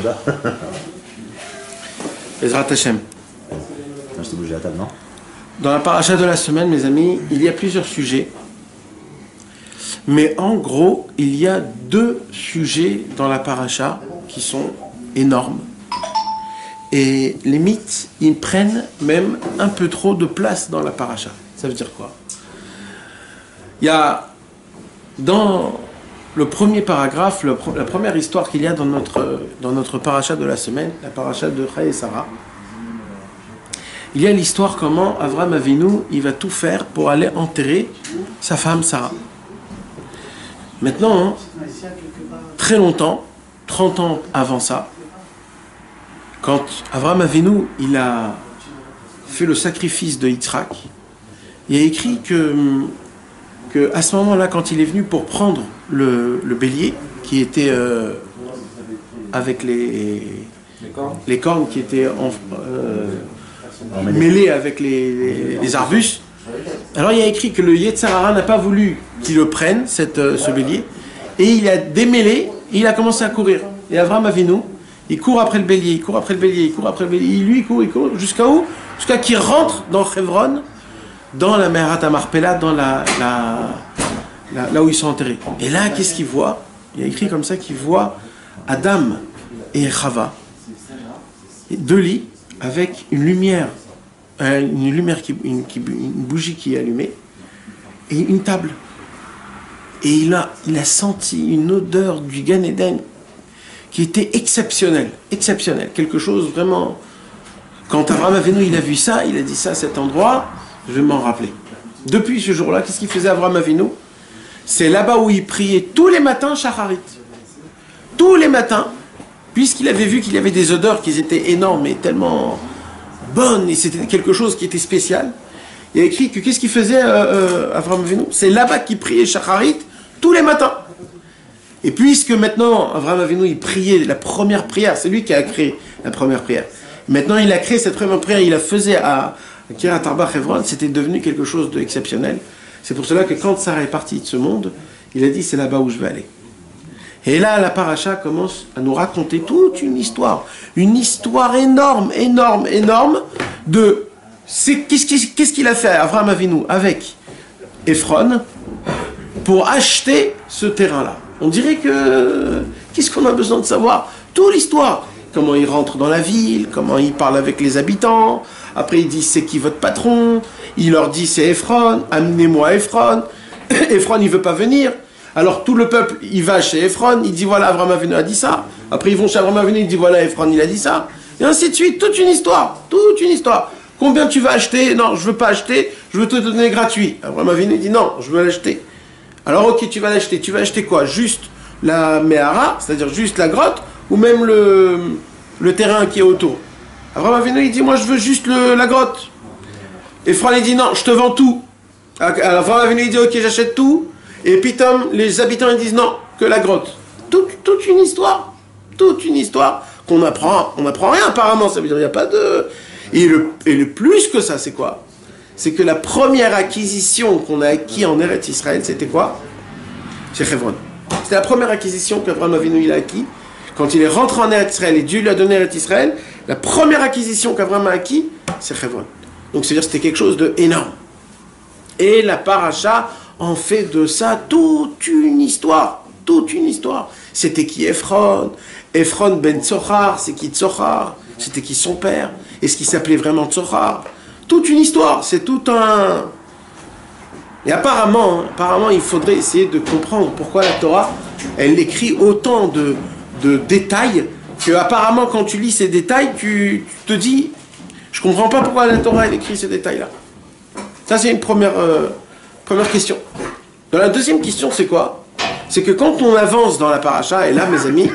Yehuda. Bezrat Hashem. Je t'ai bougé la table, non? Dans la paracha de la semaine, mes amis, il y a plusieurs sujets. Mais en gros, il y a deux sujets dans la paracha qui sont énormes. Et les mythes, ils prennent même un peu trop de place dans la paracha. Ça veut dire quoi? Il y a dans le premier paragraphe, la première histoire qu'il y a dans notre paracha de la semaine, la paracha de Chai et Sarah, il y a l'histoire comment Avraham Avinu, il va tout faire pour aller enterrer sa femme Sarah. Maintenant, très longtemps, 30 ans avant ça, quand Avraham Avinu, il a fait le sacrifice de Yitzhak, il y a écrit que à ce moment-là, quand il est venu pour prendre le bélier, qui était avec les cornes qui étaient mêlées avec les arbustes, alors il y a écrit que le Yetzer Hara n'a pas voulu qu'il le prenne, ce bélier, et il a démêlé, et il a commencé à courir. Et Avraham Avinu, il court après le bélier, il court après le bélier, il court après le bélier, il court, jusqu'à où? Jusqu'à qu'il rentre dans Hebron, dans la Meharat HaMarpela, dans là où ils sont enterrés. Et là, qu'est-ce qu'il voit? Il y a écrit comme ça qu'il voit Adam et deux lits avec une lumière, une bougie qui est allumée, et une table. Et il a senti une odeur du Gan Eden qui était exceptionnelle, quelque chose vraiment. Quand Avraham Avinu il a vu ça, il a dit ça à cet endroit, je vais m'en rappeler. Depuis ce jour-là, qu'est-ce qu'il faisait Avraham Avinu? C'est là-bas où il priait tous les matins Shacharit. Tous les matins, puisqu'il avait vu qu'il y avait des odeurs qui étaient énormes et tellement bonnes, et c'était quelque chose qui était spécial. Il a écrit que qu'est-ce qu'il faisait Avraham Avinu? C'est là-bas qu'il priait Shacharit tous les matins. Et puisque maintenant Avraham Avinu il priait la première prière, c'est lui qui a créé la première prière. Maintenant il a créé cette première prière, il la faisait à Kiryat Arba Hebron, c'était devenu quelque chose d'exceptionnel. C'est pour cela que quand Sarah est partie de ce monde, il a dit c'est là-bas où je vais aller. Et là, la paracha commence à nous raconter toute une histoire énorme de qu'est-ce qu'il a fait Avraham Avinu avec Ephron pour acheter ce terrain-là. On dirait que qu'est-ce qu'on a besoin de savoir? Toute l'histoire. Comment il rentre dans la ville, comment il parle avec les habitants. Après, il dit c'est qui votre patron? Il leur dit c'est Ephron, amenez-moi Ephron. Ephron, il veut pas venir. Alors tout le peuple, il va chez Ephron, il dit voilà, Avraham Avinu a dit ça. Après, ils vont chez Avraham Avinu, il dit voilà, Ephron, il a dit ça. Et ainsi de suite, toute une histoire. Combien tu vas acheter? Non, je veux pas acheter, je veux te donner gratuit. Avraham Avinu dit non, je veux l'acheter. Alors ok, tu vas l'acheter. Tu vas acheter quoi? Juste la Mehara, c'est-à-dire juste la grotte, ou même le terrain qui est autour? Avraham Avinu, il dit moi je veux juste la grotte. Ephron, il dit non, je te vends tout. Alors Avraham Avinu, il dit ok, j'achète tout. Et puis les habitants, ils disent non, que la grotte. Toute une histoire qu'on apprend. On n'apprend rien apparemment, ça veut dire il n'y a pas de... Et le plus que ça, c'est quoi? C'est que la première acquisition qu'on a acquis en Eretz Israël, c'était quoi? C'est Hebron. C'était la première acquisition qu'Avraham Avinu il a acquis. Quand il est rentré en Eretz Israël et Dieu lui a donné Eretz Israël, la première acquisition qu'Avraham a acquis, c'est Hebron. Donc c'est-à-dire c'était quelque chose d'énorme. Et la paracha en fait de ça toute une histoire. C'était qui Ephron? Ephron ben Tsochar, c'est qui Tsochar? C'était qui son père? Est-ce qu'il s'appelait vraiment Tsochar? Toute une histoire, c'est tout un... Et apparemment, il faudrait essayer de comprendre pourquoi la Torah, elle écrit autant de détails, que apparemment quand tu lis ces détails, tu te dis, je comprends pas pourquoi la Torah, elle écrit ces détails-là. Ça, c'est une première question. Dans la deuxième question, c'est quoi? C'est que quand on avance dans la paracha, et là, mes amis,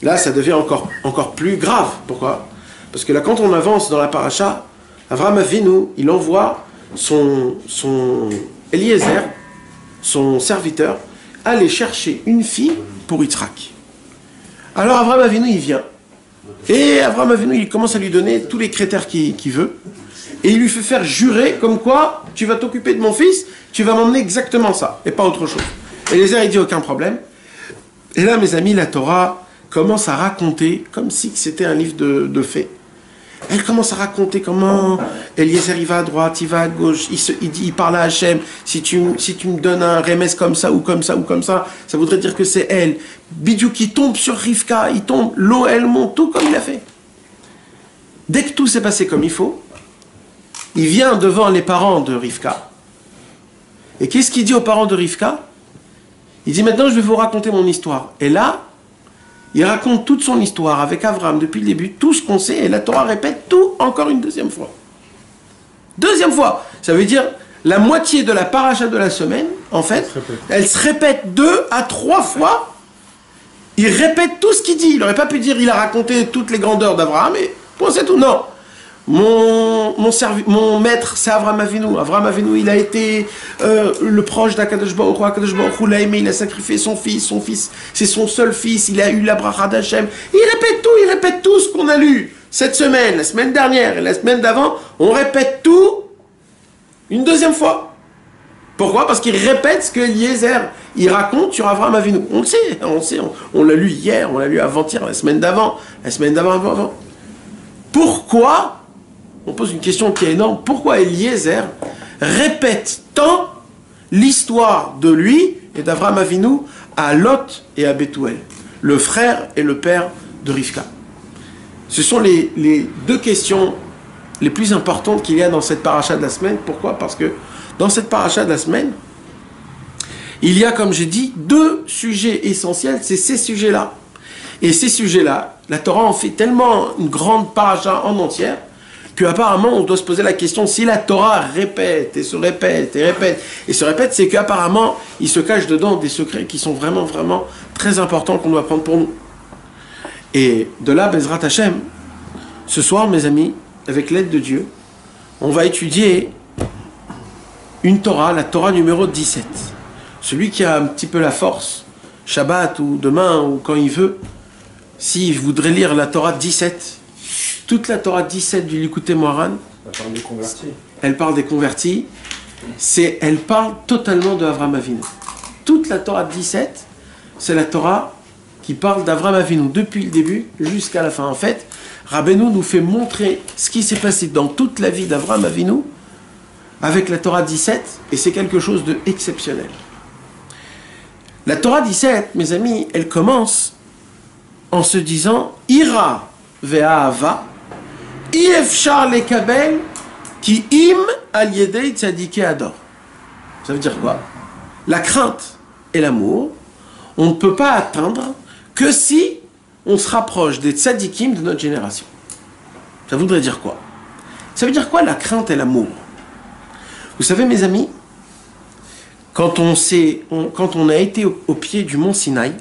là, ça devient encore plus grave. Pourquoi? Parce que là, quand on avance dans la paracha, Avraham Avinu, il envoie son Eliezer, son serviteur, aller chercher une fille pour Yitzhak. Alors Avraham Avinu, il vient. Et Avraham Avinu, il commence à lui donner tous les critères qu'il veut. Et il lui fait faire jurer comme quoi tu vas t'occuper de mon fils, tu vas m'emmener exactement ça, et pas autre chose. Eliezer, il dit aucun problème. Et là, mes amis, la Torah commence à raconter, comme si c'était un livre de faits. Elle commence à raconter comment Eliezer il va à droite, il va à gauche, il parle à Hachem, si tu me donnes un remès comme ça ou comme ça ou comme ça, ça voudrait dire que c'est elle. Bidou qui tombe sur Rivka, il tombe, l'eau elle monte, tout comme il a fait. Dès que tout s'est passé comme il faut, il vient devant les parents de Rivka. Et qu'est-ce qu'il dit aux parents de Rivka? Il dit maintenant je vais vous raconter mon histoire. Et là, il raconte toute son histoire avec Abraham depuis le début, tout ce qu'on sait, et la Torah répète tout encore une deuxième fois. Deuxième fois, ça veut dire la moitié de la paracha de la semaine, en fait, elle se répète 2 à 3 fois. Il répète tout ce qu'il dit. Il n'aurait pas pu dire il a raconté toutes les grandeurs d'Abraham, et bon, c'est tout. Non. Mon maître, c'est Avraham Avinu. Avraham Avinu, il a été le proche d'Akadosh Baruch Hu. Akadosh Baruch Hu l'a aimé, il a sacrifié son fils, c'est son seul fils, il a eu la bracha d'Hachem. Il répète tout ce qu'on a lu cette semaine, la semaine dernière et la semaine d'avant. On répète tout une deuxième fois. Pourquoi? Parce qu'il répète ce que Eliezer, il raconte sur Avraham Avinu. On le sait, on l'a lu hier, on l'a lu avant-hier, la semaine d'avant, avant. Pourquoi? On pose une question qui est énorme. Pourquoi Eliezer répète tant l'histoire de lui et d'Avraham Avinu à Lot et à Bethuel, le frère et le père de Rivka? Ce sont les deux questions les plus importantes qu'il y a dans cette paracha de la semaine. Pourquoi? Parce que dans cette paracha de la semaine, il y a, comme j'ai dit, 2 sujets essentiels. C'est ces sujets-là. Et ces sujets-là, la Torah en fait tellement une grande paracha en entière qu'apparemment on doit se poser la question, si la Torah répète et se répète et répète et se répète, c'est qu'apparemment il se cache dedans des secrets qui sont vraiment vraiment très importants qu'on doit prendre pour nous. Et de là, Bezrat Hashem, ce soir mes amis, avec l'aide de Dieu, on va étudier une Torah, la Torah numéro 17. Celui qui a un petit peu la force, Shabbat ou demain ou quand il veut, s'il voudrait lire la Torah 17, toute la Torah 17 du Likutei Moharan, elle parle des convertis, elle parle totalement de Avraham Avinu. Toute la Torah 17, c'est la Torah qui parle d'Avraham Avinu depuis le début jusqu'à la fin. En fait, Rabbeinu nous fait montrer ce qui s'est passé dans toute la vie d'Avraham Avinu avec la Torah 17, et c'est quelque chose d'exceptionnel. La Torah 17, mes amis, elle commence en se disant Ira ve'ahava Ifshar lekabel ki im al yedei tzadikei ador. Ça veut dire quoi? La crainte et l'amour, on ne peut pas atteindre que si on se rapproche des tzadikim de notre génération. Ça voudrait dire quoi? Ça veut dire quoi la crainte et l'amour? Vous savez mes amis, quand on a été au pied du mont Sinaï,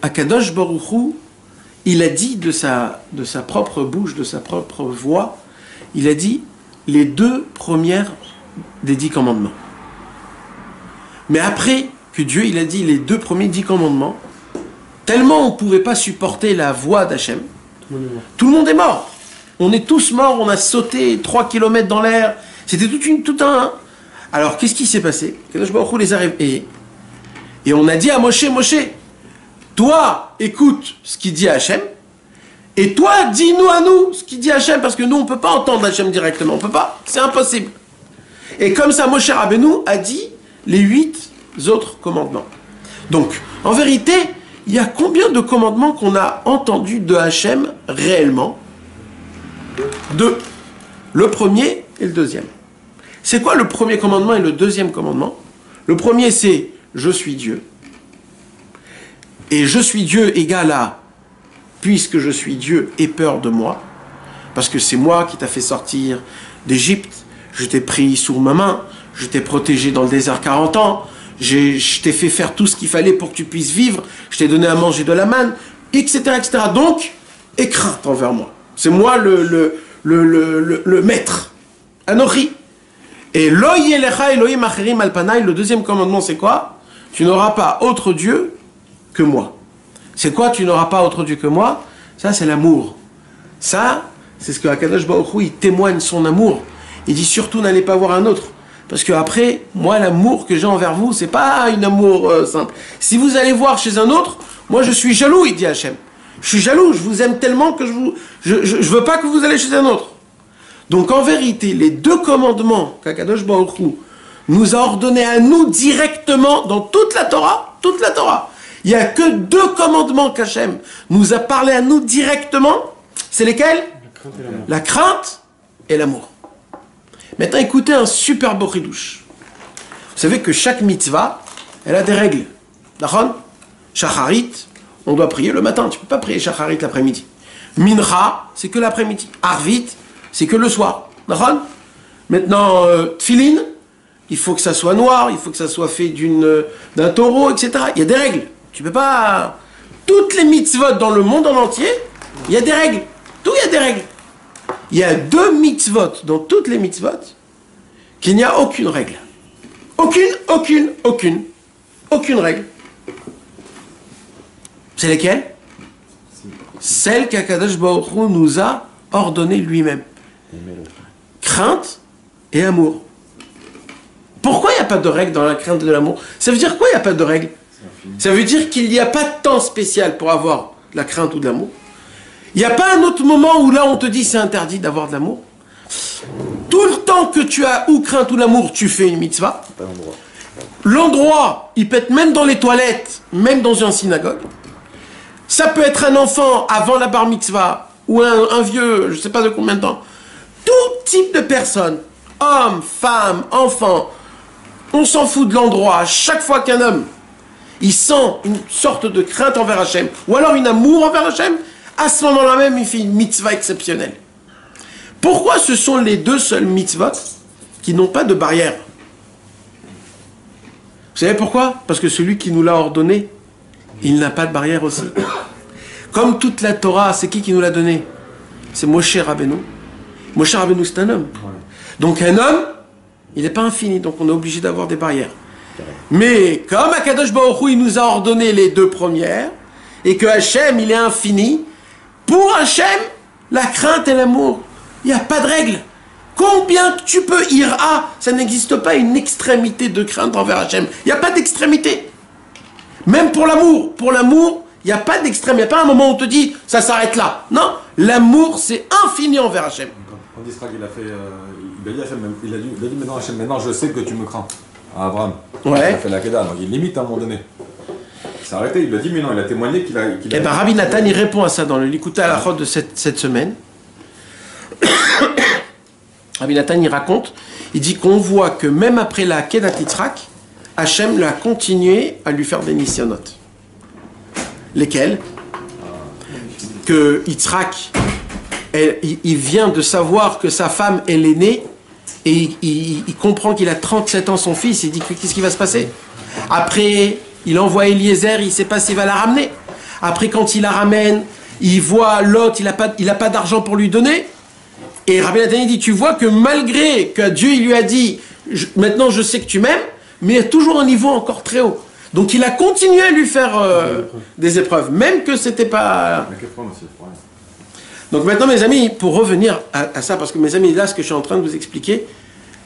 Akadosh Baruch Hu, il a dit de sa propre bouche, de sa propre voix, il a dit les 2 premières des 10 commandements. Mais après que Dieu il a dit les 2 premiers 10 commandements, tellement on ne pouvait pas supporter la voix d'Hachem, tout le monde est mort. On est tous morts, on a sauté 3 km dans l'air, c'était tout un... Alors qu'est-ce qui s'est passé? Akadosh Baruch Hu les a réveillés. Et on a dit à Moshe, toi, écoute ce qu'il dit à Hachem, et toi, dis-nous à nous ce qu'il dit à Hachem, parce que nous, on ne peut pas entendre Hachem directement, on ne peut pas, c'est impossible. Et comme ça, Moshe Rabbeinu a dit les 8 autres commandements. Donc, en vérité, il y a combien de commandements qu'on a entendus de Hachem réellement? 2. Le premier et le deuxième. C'est quoi le premier commandement et le deuxième commandement? Le premier, c'est « Je suis Dieu ». Et je suis Dieu égale à puisque je suis Dieu, aie peur de moi, parce que c'est moi qui t'a fait sortir d'Égypte, je t'ai pris sous ma main, je t'ai protégé dans le désert 40 ans, je t'ai fait faire tout ce qu'il fallait pour que tu puisses vivre, je t'ai donné à manger de la manne, etc. etc. Donc, aie crainte envers moi. C'est moi le maître. Anochi. Et Lo yelecha Elohim acherim al panai, le deuxième commandement, c'est quoi? Tu n'auras pas autre Dieu que moi. C'est quoi tu n'auras pas autre Dieu que moi? Ça, c'est l'amour. Ça, c'est ce que Akadosh Baruch Hu, il témoigne son amour. Il dit surtout n'allez pas voir un autre. Parce que après, moi, l'amour que j'ai envers vous, c'est pas un amour simple. Si vous allez voir chez un autre, moi je suis jaloux, il dit Hachem. Je suis jaloux, je vous aime tellement que je veux pas que vous allez chez un autre. Donc en vérité, les deux commandements qu'Akadosh Baruch Hu nous a ordonnés à nous directement dans toute la Torah, il n'y a que deux commandements qu'Hachem nous a parlé à nous directement. C'est lesquels? La crainte et l'amour. Maintenant, écoutez un super beau chidouche. Vous savez que chaque mitzvah, elle a des règles. D'accord? Shacharit, on doit prier le matin. Tu ne peux pas prier Shacharit l'après-midi. Mincha, c'est que l'après-midi. Arvit, c'est que le soir. D'accord? Maintenant, Tfilin, il faut que ça soit noir, il faut que ça soit fait d'un taureau, etc. Il y a des règles. Tu ne peux pas... Toutes les mitzvot dans le monde en entier, il y a des règles. Tout, il y a des règles. Il y a deux mitzvot dans toutes les mitzvot qu'il n'y a aucune règle. Aucune règle. C'est lesquelles? Celles qu'Akadosh Baruch Hu nous a ordonnées lui-même. Crainte et amour. Pourquoi il n'y a pas de règle dans la crainte et de l'amour? Ça veut dire quoi, il n'y a pas de règle? Ça veut dire qu'il n'y a pas de temps spécial pour avoir la crainte ou de l'amour. Il n'y a pas un autre moment où là on te dit c'est interdit d'avoir de l'amour. Tout le temps que tu as ou crainte ou l'amour, tu fais une mitzvah. L'endroit, il peut être même dans les toilettes, même dans une synagogue. Ça peut être un enfant avant la bar mitzvah, ou un vieux, je ne sais pas de combien de temps. Tout type de personnes, hommes, femmes, enfants, on s'en fout de l'endroit. Chaque fois qu'un homme, il sent une sorte de crainte envers Hachem, ou alors une amour envers Hachem, à ce moment-là même, il fait une mitzvah exceptionnelle. Pourquoi ce sont les deux seuls mitzvot qui n'ont pas de barrière? Vous savez pourquoi? Parce que celui qui nous l'a ordonné, il n'a pas de barrière aussi. Comme toute la Torah, c'est qui nous l'a donné? C'est Moshe Rabbeinu. Moshe Rabbeinu, c'est un homme. Donc un homme, il n'est pas infini, donc on est obligé d'avoir des barrières. Mais comme Akadosh Baruch Hu, il nous a ordonné les deux premières, et que Hachem, il est infini, pour Hachem, la crainte et l'amour, il n'y a pas de règle. Combien tu peux ira, ça n'existe pas une extrémité de crainte envers Hachem. Il n'y a pas d'extrémité. Même pour l'amour. Pour l'amour, il n'y a pas d'extrême. Il n'y a pas un moment où on te dit, ça s'arrête là. Non, l'amour, c'est infini envers Hachem. Quand Israël, il a dit Hachem, il a dit maintenant Hachem, maintenant je sais que tu me crains. À Abraham. Ouais. Il a fait la Kedah, donc il limite à un moment donné. Il s'est arrêté, il l'a dit, mais non, il a témoigné qu'il a... Eh bien, Rabbi Nathan, il répond à ça dans le Likuta Halachot de cette semaine. Rabbi Nathan, il raconte, il dit qu'on voit que même après la Kedat Yitzhak, Hachem l'a continué à lui faire des nisyonot. Lesquels? Que Yitzhak, il vient de savoir que sa femme, elle est née, et il comprend qu'il a 37 ans, son fils, il dit qu'est-ce qui va se passer? Après, il envoie Eliezer, il ne sait pas s'il va la ramener. Après, quand il la ramène, il voit l'autre, il n'a pas d'argent pour lui donner. Et Rabbi Nathan dit, tu vois que malgré que Dieu il lui a dit, maintenant je sais que tu m'aimes, mais il y a toujours un niveau encore très haut. Donc il a continué à lui faire des épreuves, même que c'était pas... Donc maintenant mes amis, pour revenir à ça, parce que mes amis, là ce que je suis en train de vous expliquer,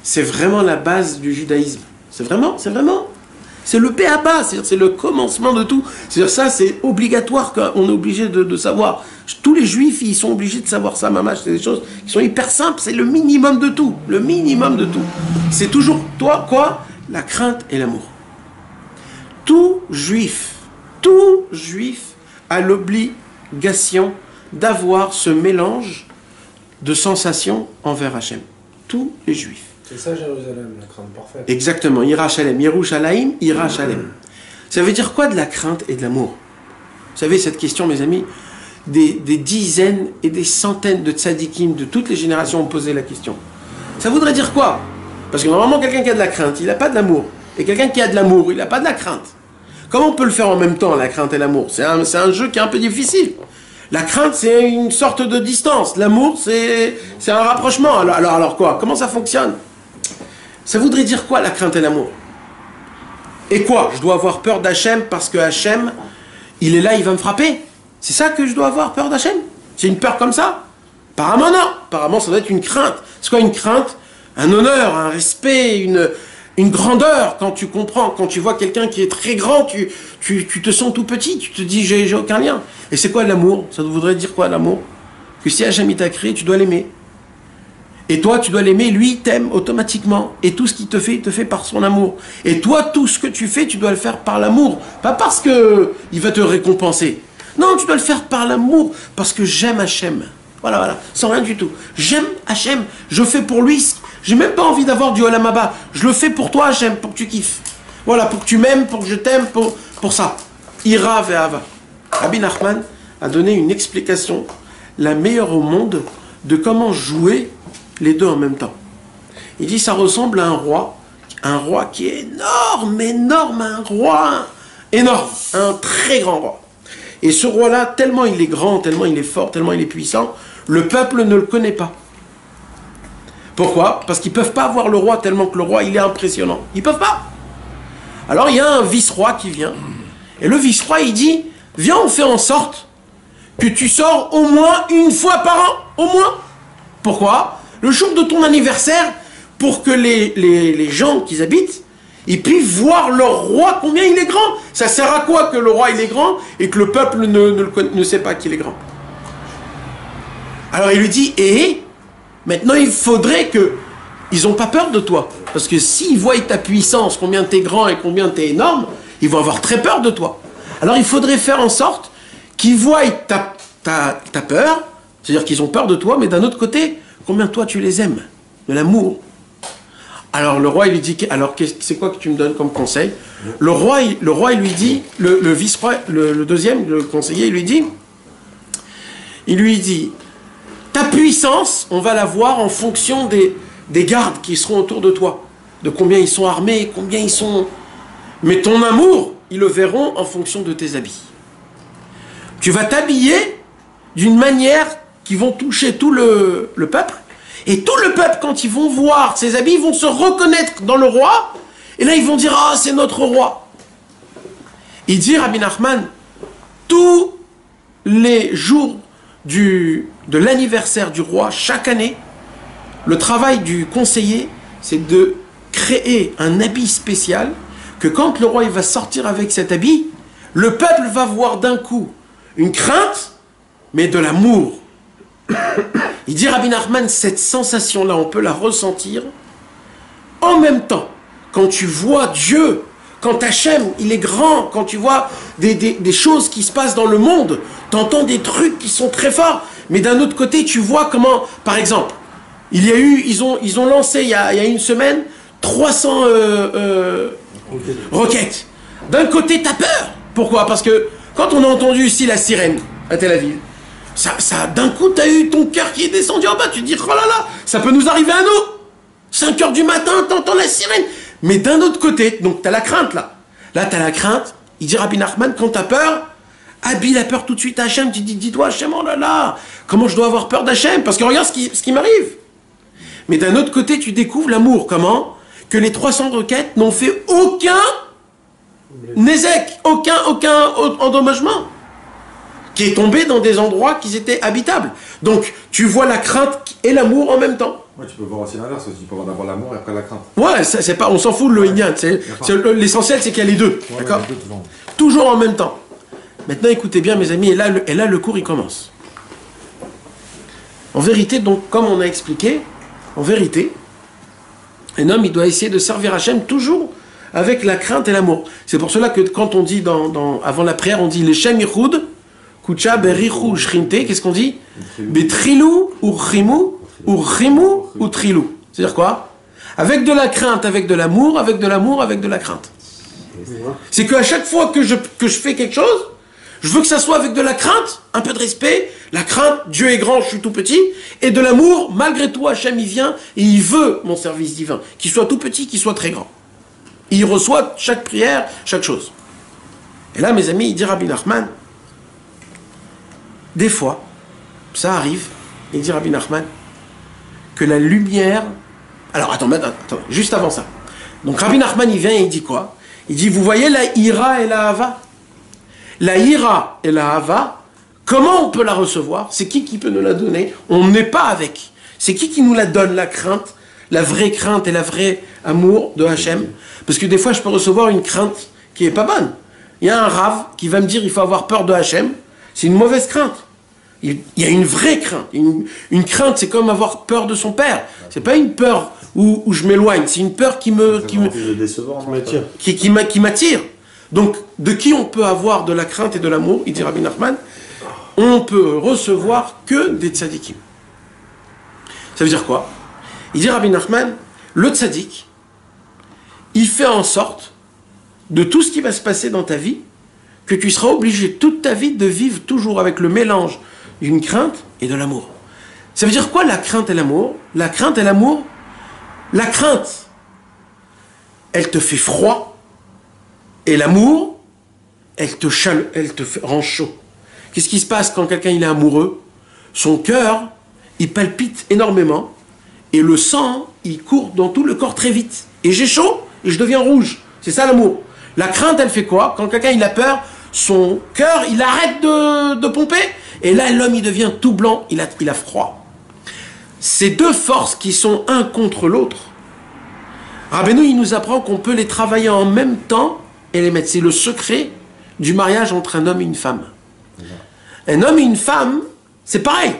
c'est vraiment la base du judaïsme. C'est le b.a.-ba, c'est le commencement de tout. C'est-à-dire ça, c'est obligatoire qu'on est obligé de savoir. Tous les juifs, ils sont obligés de savoir ça, mamash. C'est des choses qui sont hyper simples, c'est le minimum de tout. Le minimum de tout. C'est toujours, toi, quoi? La crainte et l'amour. Tout juif a l'obligation d'avoir ce mélange de sensations envers Hachem. Tous les juifs. C'est ça Jérusalem, la crainte parfaite. Exactement, Ira Shalem, Yerushalayim, Ira Shalem. Ça veut dire quoi de la crainte et de l'amour? Vous savez, cette question, mes amis, des dizaines et des centaines de tzadikim de toutes les générations ont posé la question. Ça voudrait dire quoi? Parce que normalement, quelqu'un qui a de la crainte, il n'a pas de l'amour. Et quelqu'un qui a de l'amour, il n'a pas de la crainte. Comment on peut le faire en même temps, la crainte et l'amour? C'est un jeu qui est un peu difficile. La crainte, c'est une sorte de distance. L'amour, c'est un rapprochement. Alors quoi? Comment ça fonctionne? Ça voudrait dire quoi, la crainte et l'amour? Et quoi? Je dois avoir peur d'Hachem parce que Hachem, il est là, il va me frapper? C'est ça que je dois avoir peur d'Hachem? C'est une peur comme ça? Apparemment non. Apparemment ça doit être une crainte. C'est quoi une crainte? un honneur, un respect, une grandeur. Quand tu comprends, quand tu vois quelqu'un qui est très grand, tu te sens tout petit, tu te dis j'ai aucun lien. Et c'est quoi l'amour? Ça voudrait dire quoi l'amour? Que si Hachem t'a créé, tu dois l'aimer. Et toi, tu dois l'aimer, lui, il t'aime automatiquement. Et tout ce qu'il te fait, il te fait par son amour. Et toi, tout ce que tu fais, tu dois le faire par l'amour. Pas parce que il va te récompenser. Non, tu dois le faire par l'amour, parce que j'aime Hachem. Voilà, voilà, sans rien du tout. J'aime Hachem, je fais pour lui. J'ai même pas envie d'avoir du Olam Haba. Je le fais pour toi, Hachem, pour que tu kiffes. Voilà, pour que tu m'aimes, pour que je t'aime, pour ça. Ira ve'ava. Rabbi Nachman a donné une explication, la meilleure au monde, de comment jouer les deux en même temps. Il dit ça ressemble à un roi qui est énorme, un roi énorme, un très grand roi. Et ce roi-là, tellement il est grand, tellement il est fort, tellement il est puissant, le peuple ne le connaît pas. Pourquoi? Parce qu'ils ne peuvent pas voir le roi tellement que le roi il est impressionnant. Ils ne peuvent pas. Alors il y a un vice-roi qui vient, et le vice-roi il dit, viens on fait en sorte que tu sors au moins une fois par an, au moins. Pourquoi? Le jour de ton anniversaire, pour que les gens qui habitent, ils puissent voir leur roi combien il est grand. Ça sert à quoi que le roi il est grand et que le peuple ne sait pas qu'il est grand? Alors il lui dit, et maintenant il faudrait que ils n'ont pas peur de toi. Parce que s'ils voient ta puissance, combien tu es grand et combien tu es énorme, ils vont avoir très peur de toi. Alors il faudrait faire en sorte qu'ils voient ta peur, c'est-à-dire qu'ils ont peur de toi, mais d'un autre côté, combien toi tu les aimes, de l'amour. Alors le roi il lui dit, alors c'est quoi que tu me donnes comme conseil? Le roi il lui dit, le vice-roi, le deuxième, le conseiller, il lui dit, ta puissance, on va la voir en fonction des gardes qui seront autour de toi, de combien ils sont armés, combien ils sont... Mais ton amour, ils le verront en fonction de tes habits. Tu vas t'habiller d'une manière qui vont toucher tout le peuple. Et tout le peuple, quand ils vont voir ses habits, ils vont se reconnaître dans le roi. Et là, ils vont dire, ah, c'est notre roi. Il dit, Rabbi Nachman, tous les jours de l'anniversaire du roi, chaque année, le travail du conseiller, c'est de créer un habit spécial, que quand le roi il va sortir avec cet habit, le peuple va voir d'un coup une crainte, mais de l'amour. Il dit Rabbi Nachman, cette sensation-là, on peut la ressentir en même temps. Quand tu vois Dieu, quand Hachem, il est grand, quand tu vois des choses qui se passent dans le monde, tu entends des trucs qui sont très forts, mais d'un autre côté, tu vois comment, par exemple, ils ont lancé il y a une semaine 300 roquettes. D'un côté, tu as peur. Pourquoi? Parce que quand on a entendu ici la sirène à Tel Aviv, d'un coup, tu as eu ton cœur qui est descendu en bas. Tu te dis, oh là là, ça peut nous arriver à nous. 5 heures du matin, tu entends la sirène. Mais d'un autre côté, donc tu as la crainte là. Là, tu as la crainte. Il dit Rabbi Nachman, quand tu as peur, habille la peur tout de suite à Hachem. Tu dis-toi, Hachem, oh là là, comment je dois avoir peur d'Hachem? Parce que regarde ce qui m'arrive. Mais d'un autre côté, tu découvres l'amour. Comment? Que les 300 roquettes n'ont fait aucun nézek, aucun endommagement, qui est tombé dans des endroits qui étaient habitables. Donc, tu vois la crainte et l'amour en même temps. Ouais, tu peux voir aussi l'inverse, tu peux avoir d'abord l'amour et après la crainte. Ouais, c'est pas, on s'en fout de l'Oïnian. L'essentiel, c'est qu'il y a les deux. Ouais, d'accord, toujours en même temps. Maintenant, écoutez bien, mes amis, et là, le cours, il commence. En vérité, donc, comme on a expliqué, en vérité, un homme, il doit essayer de servir Hachem toujours avec la crainte et l'amour. C'est pour cela que quand on dit, avant la prière, on dit les Shem Yichud, Kucha Berichu Shrinte, qu'est-ce qu'on dit? Betrilou ou Rimu ou Trilou. C'est-à-dire quoi? Avec de la crainte, avec de l'amour, avec de l'amour, avec de la crainte. C'est qu'à chaque fois que je fais quelque chose, je veux que ça soit avec de la crainte, un peu de respect, la crainte, Dieu est grand, je suis tout petit, et de l'amour, malgré tout, Hachem, il vient et il veut mon service divin, qu'il soit tout petit, qu'il soit très grand. Il reçoit chaque prière, chaque chose. Et là, mes amis, il dit Rabbi Nachman, des fois, ça arrive, il dit Rabbi Nachman, que la lumière... Alors, attends, juste avant ça. Donc, Rabbi Nachman, il vient et il dit quoi? Il dit, vous voyez la ira et la hava? La ira et la hava, comment on peut la recevoir? C'est qui peut nous la donner? On n'est pas avec. C'est qui nous la donne, la crainte, la vraie crainte et la vraie amour de Hachem. Parce que des fois, je peux recevoir une crainte qui est pas bonne. Il y a un rave qui va me dire il faut avoir peur de Hachem. C'est une mauvaise crainte. Il y a une vraie crainte. Une crainte, c'est comme avoir peur de son père. C'est pas une peur où je m'éloigne. C'est une peur qui m'attire. Donc, de qui on peut avoir de la crainte et de l'amour, il dit Rabbi Nachman, on peut recevoir que des tzadikim. Ça veut dire quoi? Il dit Rabbi Nachman, le tzadik, il fait en sorte de tout ce qui va se passer dans ta vie, que tu seras obligé toute ta vie de vivre toujours avec le mélange d'une crainte et de l'amour. Ça veut dire quoi la crainte et l'amour? La crainte et l'amour, la crainte, elle te fait froid, et l'amour, elle te rend chaud. Qu'est-ce qui se passe quand quelqu'un il est amoureux? Son cœur, il palpite énormément, et le sang, il court dans tout le corps très vite. Et j'ai chaud, et je deviens rouge. C'est ça l'amour. La crainte, elle fait quoi? Quand quelqu'un il a peur, son cœur, il arrête de pomper, et là, l'homme, il devient tout blanc, il a froid. Ces deux forces qui sont un contre l'autre, Rabbeinu, il nous apprend qu'on peut les travailler en même temps et les mettre. C'est le secret du mariage entre un homme et une femme. Un homme et une femme, c'est pareil.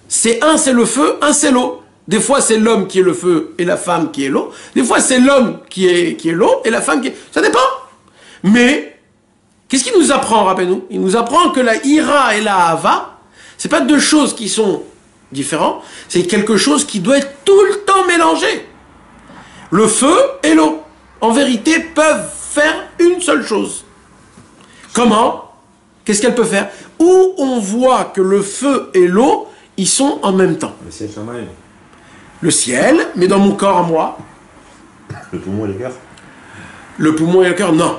C'est le feu, un c'est l'eau. Des fois, c'est l'homme qui est le feu et la femme qui est l'eau. Des fois, c'est l'homme qui est l'eau et la femme qui est... Ça dépend. Mais, qu'est-ce qu'il nous apprend, Rabbeinu? Il nous apprend que la ira et la hava, c'est pas deux choses qui sont différentes, c'est quelque chose qui doit être tout le temps mélangé. Le feu et l'eau, en vérité, peuvent faire une seule chose. Comment? Qu'est-ce qu'elle peut faire? Où on voit que le feu et l'eau, ils sont en même temps. Le ciel, Shamaï. Le ciel, mais dans mon corps à moi. Le poumon et le cœur? Le poumon et le cœur, non.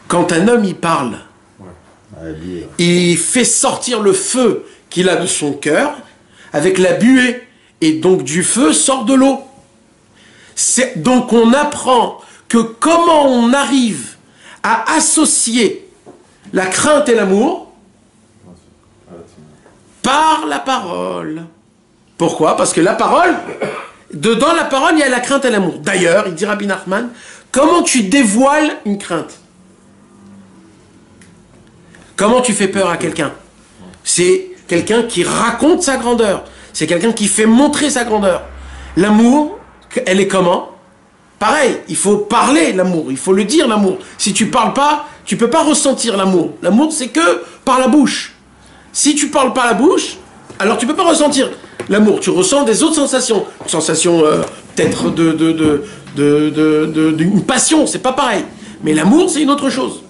Quand un homme, il parle, il fait sortir le feu qu'il a de son cœur avec la buée. Et donc du feu sort de l'eau. Donc on apprend que comment on arrive à associer la crainte et l'amour par la parole. Pourquoi? Parce que la parole, dedans la parole, il y a la crainte et l'amour. D'ailleurs, il dit Rabbi Nachman, comment tu dévoiles une crainte? Comment tu fais peur à quelqu'un? C'est quelqu'un qui raconte sa grandeur. C'est quelqu'un qui fait montrer sa grandeur. L'amour, elle est comment? Pareil, il faut parler l'amour, il faut le dire l'amour. Si tu parles pas, tu peux pas ressentir l'amour. L'amour, c'est que par la bouche. Si tu parles pas la bouche, alors tu peux pas ressentir l'amour. Tu ressens des autres sensations. Une sensation peut-être d'une passion, c'est pas pareil. Mais l'amour, c'est une autre chose.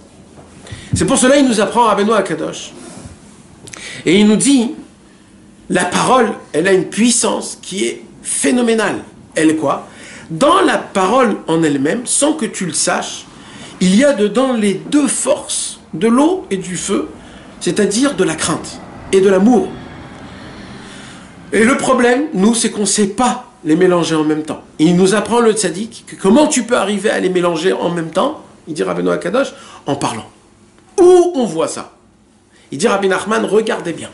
C'est pour cela qu'il nous apprend Rabbeinu Akadosh. Et il nous dit, la parole, elle a une puissance qui est phénoménale. Elle est quoi? Dans la parole en elle-même, sans que tu le saches, il y a dedans les deux forces, de l'eau et du feu, c'est-à-dire de la crainte et de l'amour. Et le problème, nous, c'est qu'on ne sait pas les mélanger en même temps. Et il nous apprend le tzaddik, que comment tu peux arriver à les mélanger en même temps, il dit Rabbeinu Akadosh, en parlant. Où on voit ça? Il dit Rabbi Nachman, regardez bien.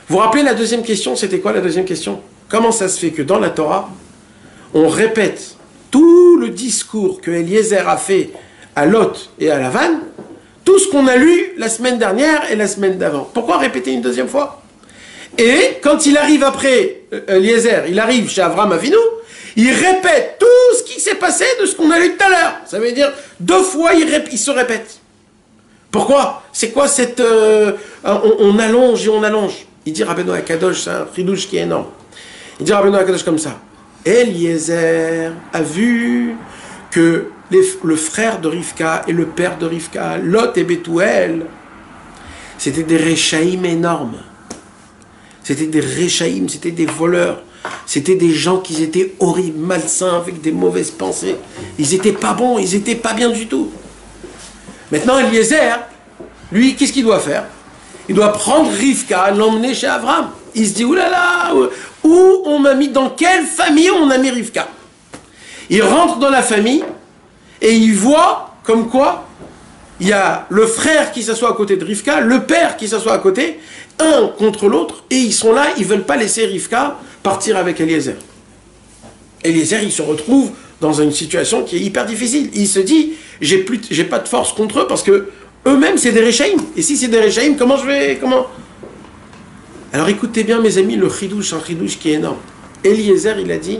Vous vous rappelez la deuxième question, c'était quoi la deuxième question? Comment ça se fait que dans la Torah, on répète tout le discours que Eliezer a fait à Lot et à Lavan, tout ce qu'on a lu la semaine dernière et la semaine d'avant? Pourquoi répéter une deuxième fois? Et quand il arrive après, Eliezer, il arrive chez Avraham Avinu, il répète tout ce qui s'est passé de ce qu'on a lu tout à l'heure. Ça veut dire, deux fois il se répète. Pourquoi? C'est quoi cette... on allonge et on allonge. Il dit Rabbeinu Akadosh, c'est un chidouche qui est énorme. Il dit Rabbeinu Akadosh comme ça. Eliezer a vu que le frère de Rivka et le père de Rivka, Lot et Bethuel, c'était des réchaïm énormes. C'était des réchaïm, c'était des voleurs. C'était des gens qui étaient horribles, malsains, avec des mauvaises pensées. Ils n'étaient pas bons, ils n'étaient pas bien du tout. Maintenant, Eliezer, lui, qu'est-ce qu'il doit faire? Il doit prendre Rivka, l'emmener chez Avraham. Il se dit, oulala, où on m'a mis, dans quelle famille on a mis Rivka? Il rentre dans la famille et il voit comme quoi il y a le frère qui s'assoit à côté de Rivka, le père qui s'assoit à côté, un contre l'autre, et ils sont là, ils ne veulent pas laisser Rivka partir avec Eliezer. Eliezer, il se retrouve dans une situation qui est hyper difficile. Il se dit, j'ai pas de force contre eux parce que eux-mêmes, c'est des Réchaïm. Et si c'est des Réchaïm, comment Alors écoutez bien, mes amis, le chidouche, un chidouche qui est énorme. Eliezer, il a dit,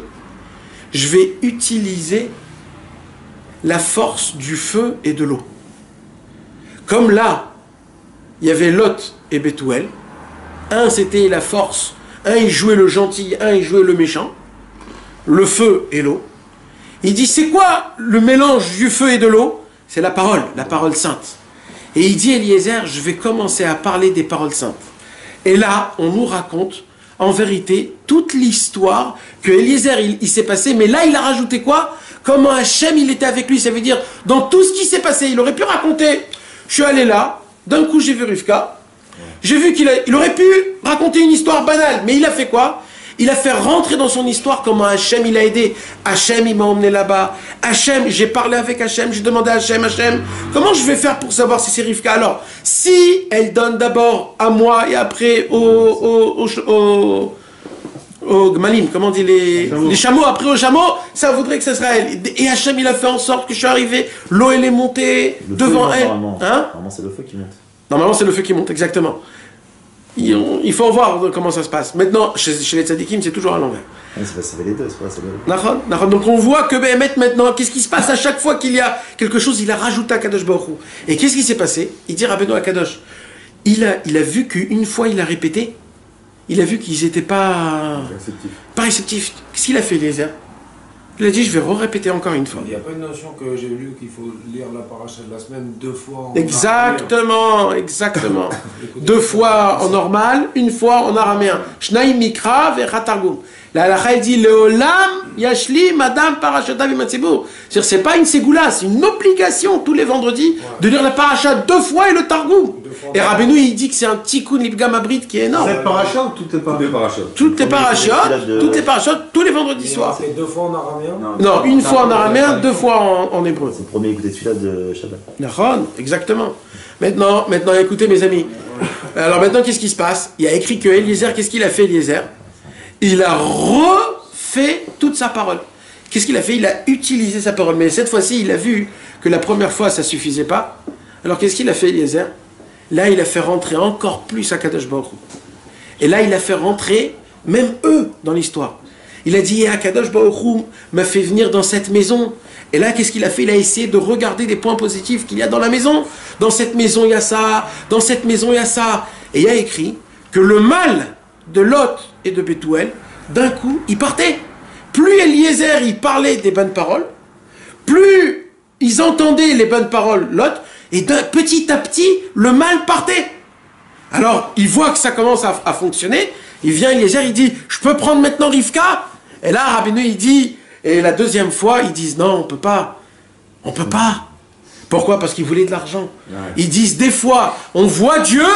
je vais utiliser la force du feu et de l'eau. Comme là, il y avait Lot et Bethuel. Un, c'était la force. Un, il jouait le gentil. Un, il jouait le méchant. Le feu et l'eau. Il dit, c'est quoi le mélange du feu et de l'eau? C'est la parole sainte. Et il dit, Eliezer, je vais commencer à parler des paroles saintes. Et là, on nous raconte, en vérité, toute l'histoire que Eliezer, il s'est passé. Mais là, il a rajouté quoi? Comment Hachem, il était avec lui. Ça veut dire, dans tout ce qui s'est passé, il aurait pu raconter, je suis allé là, d'un coup, j'ai vu Rivka. J'ai vu qu'il aurait pu raconter une histoire banale, mais il a fait quoi? Il a fait rentrer dans son histoire comment Hachem il a aidé. Hachem il m'a emmené là-bas. Hachem, j'ai parlé avec Hachem, j'ai demandé à Hachem, comment je vais faire pour savoir si c'est Rivka? Alors, si elle donne d'abord à moi et après au Gmalim, comment on dit les chameaux, après aux chameaux, ça voudrait que ce sera elle. Et Hachem il a fait en sorte que je suis arrivé, l'eau elle est montée devant elle. Normalement c'est le feu qui monte. Normalement, c'est le feu qui monte, exactement. Il faut voir comment ça se passe. Maintenant, chez les tzadikim, c'est toujours à l'envers. C'est les deux, c'est pas ça. Donc on voit que Béhémet, maintenant, qu'est-ce qui se passe à chaque fois qu'il y a quelque chose, il a rajouté à Kadosh Baruch Hu. Et qu'est-ce qui s'est passé? Il dit Rabbeinu à Kadosh, il a vu qu'une fois il a répété, il a vu qu'ils n'étaient pas réceptifs. Qu'est-ce qu'il a fait, Eliezer? Il a dit, je vais répéter encore une fois. Il n'y a pas une notion que j'ai lue qu'il faut lire la paracha de la semaine 2 fois en Exactement. 2 fois en normal, 1 fois en araméen. Shnaim mikra ve'chatargum. La halakha elle dit leolam yashli madame parashata b'matzibur. C'est-à-dire c'est pas une ségoula, c'est une obligation tous les vendredis de lire la paracha 2 fois et le targum. Et Rabbeinu il dit que c'est un tikkun l'ipgam abrit qui est énorme. C'est paracha ou toutes les parachas? Toutes les parachas, tous les vendredis soirs. C'est 2 fois en araméen? Non, 1 fois en araméen, 2 fois en hébreu. C'est le premier écouté de celui-là de Shabbat. Nahon, exactement. Maintenant, écoutez mes amis. Alors maintenant, qu'est-ce qui se passe? Il y a écrit que Eliezer, qu'est-ce qu'il a fait Eliezer? Il a refait toute sa parole. Qu'est-ce qu'il a fait? Il a utilisé sa parole. Mais cette fois-ci, il a vu que la première fois, ça ne suffisait pas. Alors qu'est-ce qu'il a fait Eliezer? Là, il a fait rentrer encore plus à Kadosh Baruch Hu. Et là, il a fait rentrer même eux dans l'histoire. Il a dit, Kadosh Baruch Hu m'a fait venir dans cette maison. Et là, qu'est-ce qu'il a fait? Il a essayé de regarder des points positifs qu'il y a dans la maison. Dans cette maison, il y a ça. Dans cette maison, il y a ça. Et il y a écrit que le mal de Lot et de Bethuel, d'un coup, il partait. Plus Eliezer, il parlait des bonnes paroles, plus ils entendaient les bonnes paroles, Lot, et petit à petit, le mal partait. Alors, il voit que ça commence à fonctionner. Il vient, Eliezer, il dit, je peux prendre maintenant Rivka? Et là, Rabbeinu, il dit, et la deuxième fois, ils disent, non, on peut pas. On peut pas. Pourquoi? Parce qu'ils voulaient de l'argent. Ils disent, des fois, on voit Dieu,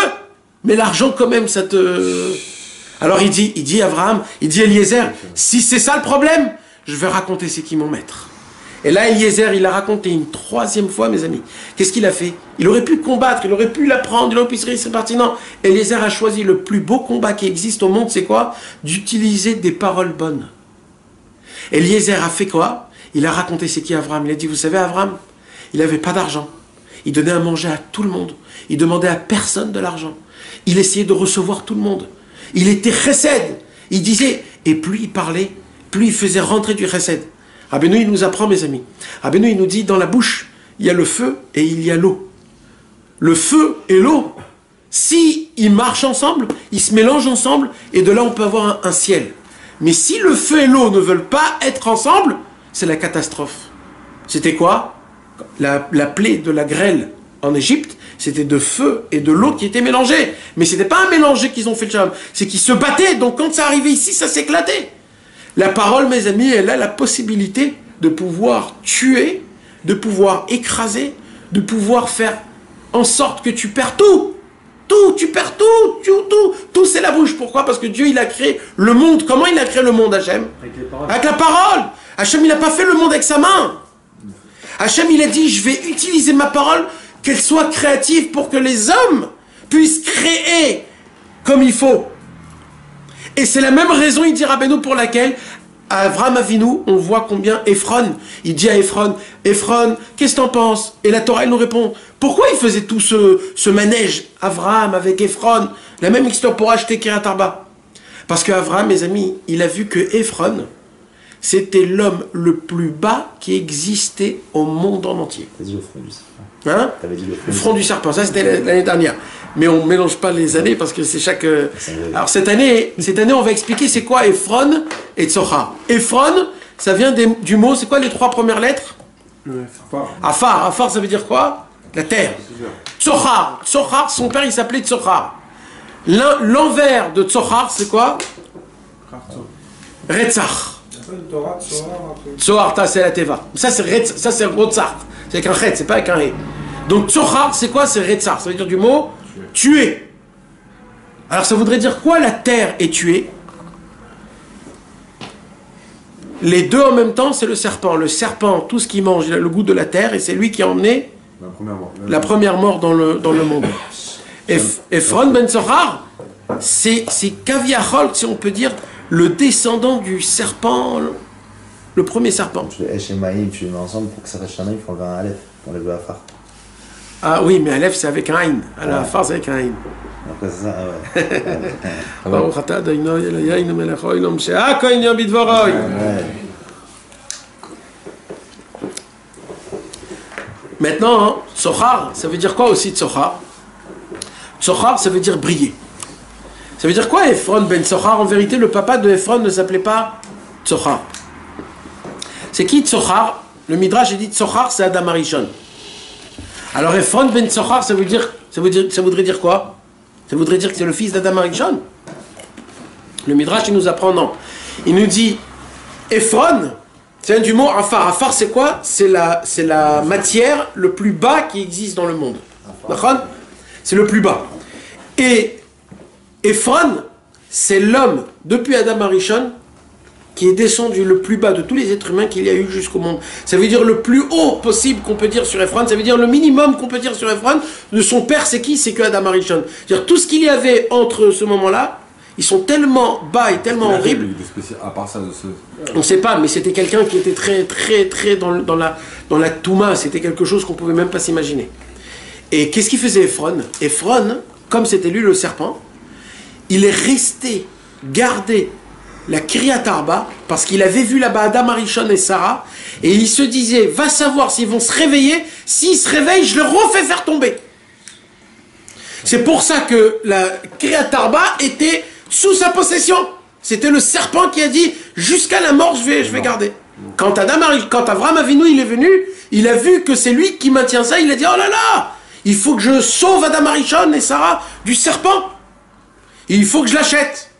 mais l'argent, quand même, ça te... Alors, il dit Abraham, il dit Eliezer, si c'est ça le problème, je vais raconter c'est qui mon maître. Et là, Eliezer, il a raconté une 3e fois, mes amis. Qu'est-ce qu'il a fait? Il aurait pu combattre, il aurait pu l'apprendre, il aurait pu se répartir. Non, Eliezer a choisi le plus beau combat qui existe au monde, c'est quoi? D'utiliser des paroles bonnes. Eliezer a fait quoi? Il a raconté c'est qui Abraham. Il a dit, vous savez, Abraham, il n'avait pas d'argent. Il donnait à manger à tout le monde. Il demandait à personne de l'argent. Il essayait de recevoir tout le monde. Il était chesed. Il disait, et plus il parlait, plus il faisait rentrer du chesed. Rabbeinu, il nous apprend, mes amis. Rabbeinu, il nous dit, dans la bouche, il y a le feu et il y a l'eau. Le feu et l'eau, si ils marchent ensemble, ils se mélangent ensemble, et de là, on peut avoir un ciel. Mais si le feu et l'eau ne veulent pas être ensemble, c'est la catastrophe. C'était quoi? La plaie de la grêle en Égypte, c'était de feu et de l'eau qui étaient mélangés. Mais ce n'était pas un mélanger qu'ils ont fait le shalom, c'est qu'ils se battaient. Donc quand ça arrivait ici, ça s'éclatait. La parole, mes amis, elle a la possibilité de pouvoir tuer, de pouvoir écraser, de pouvoir faire en sorte que tu perds tout. Tu perds tout, c'est la bouche. Pourquoi? Parce que Dieu, il a créé le monde. Comment il a créé le monde, Hachem? Avec la parole. Hachem, il n'a pas fait le monde avec sa main. Hachem, il a dit, je vais utiliser ma parole, qu'elle soit créative pour que les hommes puissent créer comme il faut. Et c'est la même raison, il dit Rabbeinu, pour laquelle Avraham Avinu, on voit combien Ephron, il dit à Ephron, Ephron, qu'est-ce que t'en penses? Et la Torah, elle nous répond, pourquoi il faisait tout ce manège, Avraham avec Ephron, la même histoire pour acheter Kiryat Arba? Parce qu'Avraham, mes amis, il a vu que Ephron, c'était l'homme le plus bas qui existait au monde en entier. T'as dit le front du serpent. Hein? T'avais dit Le front du serpent, ça c'était l'année dernière. Mais on ne mélange pas les années parce que c'est chaque... Alors cette année, on va expliquer c'est quoi Ephron et Tsochar. Ephron, ça vient du mot, c'est quoi les 3 premières lettres? Afar. Afar, ça veut dire quoi? La terre. Tsochar. Tsochar, son père il s'appelait Tsochar. L'envers de Tsochar, c'est quoi? Retzach. Tsohar, c'est la Teva. Ça c'est Rotzach. C'est avec un chet, c'est pas avec un he. Donc Tsohar, c'est quoi? C'est Retzach. Ça veut dire du mot tuer. Alors ça voudrait dire quoi la terre est tuée? Les deux en même temps, c'est le serpent. Le serpent, tout ce qu'il mange, il a le goût de la terre et c'est lui qui a emmené la première mort dans le monde. Ephron ben Tsohar, c'est Kaviachol, si on peut dire, le descendant du serpent, le premier serpent. Tu les Esh et Maïm, tu les mets ensemble pour que ça fasse un il faut enlever un Aleph, pour enlever Afar. Ah oui, mais Aleph c'est avec un Aïn. Afar c'est avec un Aïn. Après c'est ça, ouais. Baruch atah Adonai Eloheinu melech haolam she'akol yom bidvoroi. Maintenant, Tsochar, ça veut dire quoi aussi Tsochar? Tsochar, ça veut dire briller. Ça veut dire quoi Ephron ben Tsochar? En vérité, le papa de Ephron ne s'appelait pas Tsochar. C'est qui Tsochar? Le Midrash dit Tsochar, c'est Adam Arishon. Alors Ephron ben Tsochar, ça voudrait dire quoi? Ça voudrait dire que c'est le fils d'Adam Arishon. Le Midrash, il nous apprend non. Il nous dit Ephron, c'est du mot Afar. Afar, c'est quoi? C'est la matière le plus bas qui existe dans le monde. D'accord? C'est le plus bas. Et Ephron, c'est l'homme, depuis Adam Arishon, qui est descendu le plus bas de tous les êtres humains qu'il y a eu jusqu'au monde. Ça veut dire le plus haut possible qu'on peut dire sur Ephron, ça veut dire le minimum qu'on peut dire sur Ephron. De son père, c'est qui? C'est que Adam Arishon. C'est-à-dire tout ce qu'il y avait entre ce moment-là, ils sont tellement bas et tellement horribles. À part ça, on ne sait pas, mais c'était quelqu'un qui était très dans la Touma. C'était quelque chose qu'on ne pouvait même pas s'imaginer. Et qu'est-ce qu'il faisait Ephron? Ephron, comme c'était lui le serpent, il est resté garder la Kiryat Arba parce qu'il avait vu là-bas Adam Arishon et Sarah et il se disait, va savoir s'ils vont se réveiller. S'ils se réveillent, je le refais faire tomber. C'est pour ça que la Kiryat Arba était sous sa possession. C'était le serpent qui a dit, jusqu'à la mort, je vais garder. Quand Avraham Avinu il est venu, il a vu que c'est lui qui maintient ça. Il a dit, oh là là, il faut que je sauve Adam Arishon et Sarah du serpent. Il faut que je l'achète.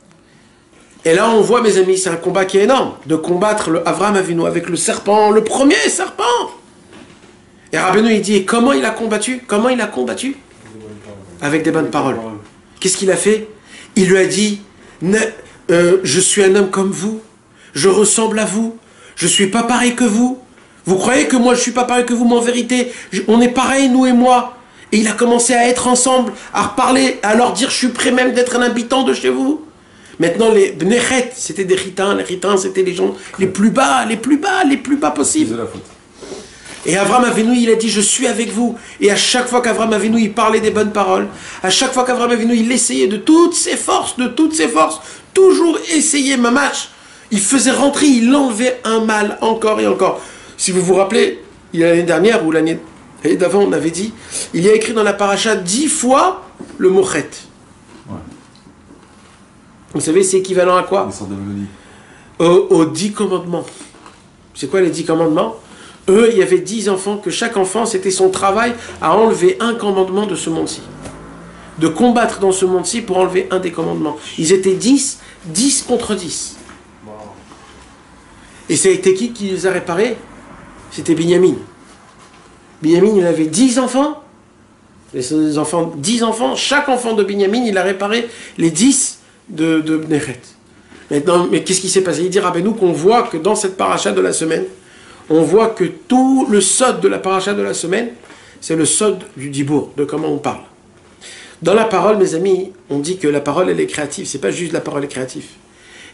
Et là, on voit, mes amis, c'est un combat qui est énorme, de combattre le Avraham Avinu avec le serpent, le premier serpent. Et Rabbeinu, il dit, et comment il a combattu? Comment il a combattu? Avec des bonnes paroles. Qu'est-ce qu'il a fait? Il lui a dit, je suis un homme comme vous, je ressemble à vous, je suis pas pareil que vous. Vous croyez que moi, je suis pas pareil que vous, mais en vérité, on est pareil, nous et moi. Et il a commencé à être ensemble, à reparler, à leur dire, je suis prêt même d'être un habitant de chez vous. Maintenant, les Bnechet, c'était des Chitins. Les Chitins, c'était les gens les plus bas possibles. Et Avraham Avinu, il a dit, je suis avec vous. Et à chaque fois qu'Avraham Avinu, il parlait des bonnes paroles, à chaque fois qu'Avraham Avinu, il essayait de toutes ses forces, toujours essayer mamash. Il faisait rentrer, il enlevait un mal encore et encore. Si vous vous rappelez, l'année dernière ou l'année d'avant, on avait dit, il y a écrit dans la paracha 10 fois le mot chet. Vous savez, c'est équivalent à quoi? Aux 10 commandements. C'est quoi les 10 commandements? Eux, il y avait 10 enfants, que chaque enfant, c'était son travail à enlever un commandement de ce monde-ci. De combattre dans ce monde-ci pour enlever un des commandements. Ils étaient 10 contre 10. Et c'était qui les a réparés? C'était Binyamin. Binyamin, il avait 10 enfants. Les enfants, 10 enfants. Chaque enfant de Binyamin, il a réparé les 10 de Bnechet. Maintenant, mais qu'est-ce qui s'est passé? Il dit Rabbeinu qu'on voit que dans cette paracha de la semaine, on voit que tout le sod de la paracha de la semaine, c'est le sod du dibour, de comment on parle. Dans la parole, mes amis, on dit que la parole, elle est créative. C'est pas juste la parole est créative.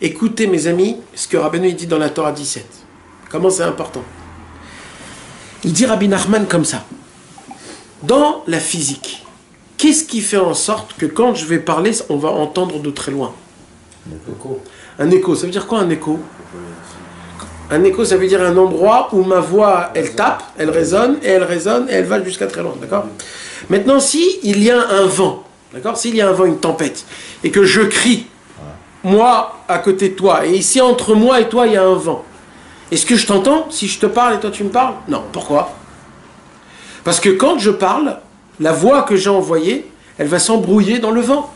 Écoutez, mes amis, ce que Rabbeinu dit dans la Torah 17. Comment c'est important. Il dit Rabbi Nachman comme ça. Dans la physique, qu'est-ce qui fait en sorte que quand je vais parler, on va entendre de très loin? Un écho. Ça veut dire quoi un écho? Un écho, ça veut dire un endroit où ma voix, elle tape, elle résonne, et elle va jusqu'à très loin, d'accord? Maintenant, si il y a un vent, d'accord? S'il y a un vent, une tempête, et que je crie, moi, à côté de toi, et ici, entre moi et toi, il y a un vent, est-ce que je t'entends si je te parle et toi tu me parles? Non. Pourquoi? Parce que quand je parle, la voix que j'ai envoyée, elle va s'embrouiller dans le vent.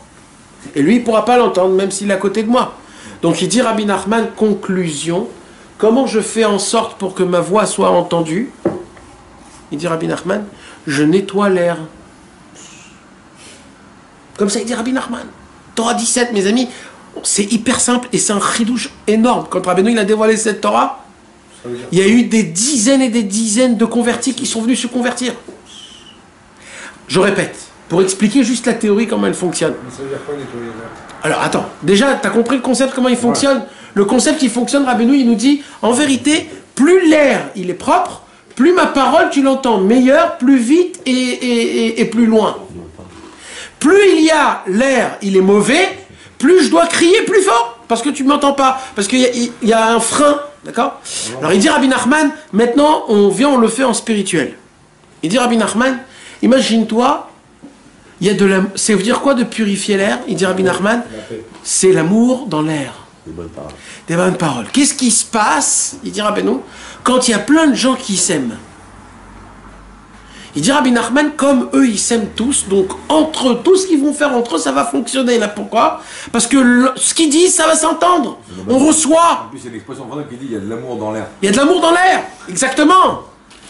Et lui, il ne pourra pas l'entendre, même s'il est à côté de moi. Donc il dit Rabbi Nachman, conclusion, comment je fais en sorte pour que ma voix soit entendue? Il dit Rabbi Nachman, je nettoie l'air. Comme ça, il dit Rabbi Nachman. Torah 17, mes amis, c'est hyper simple et c'est un chidouche énorme. Quand Rabbeinu il a dévoilé cette Torah, il y a eu des dizaines et des dizaines de convertis qui sont venus se convertir. Je répète, pour expliquer juste la théorie, comment elle fonctionne. Ça veut dire quoi nettoyer l'air? Alors attends, déjà, tu as compris le concept, comment il fonctionne? Ouais. Le concept, il fonctionne, Rabbeinu, il nous dit, en vérité, plus l'air, il est propre, plus ma parole, tu l'entends meilleur, plus vite et plus loin. Plus il y a l'air, il est mauvais, plus je dois crier plus fort, parce que tu ne m'entends pas, parce qu'il y a un frein, d'accord? Alors il dit Rabbi Nachman, maintenant on le fait en spirituel. Il dit Rabbi Nachman, imagine-toi, il y a ça veut dire quoi de purifier l'air? Il dit Rabbi Nachman, c'est l'amour dans l'air. Des bonnes paroles. Des bonnes paroles. Qu'est-ce qui se passe, il dit Rabbeinu, quand il y a plein de gens qui s'aiment? Il dit Rabbi Nachman, comme eux ils s'aiment tous, donc entre eux, tout ce qu'ils vont faire entre eux, ça va fonctionner. Là, pourquoi? Parce que ce qu'ils disent, ça va s'entendre. On reçoit. En plus, c'est une expression française qui dit il y a de l'amour dans l'air. Il y a de l'amour dans l'air, exactement.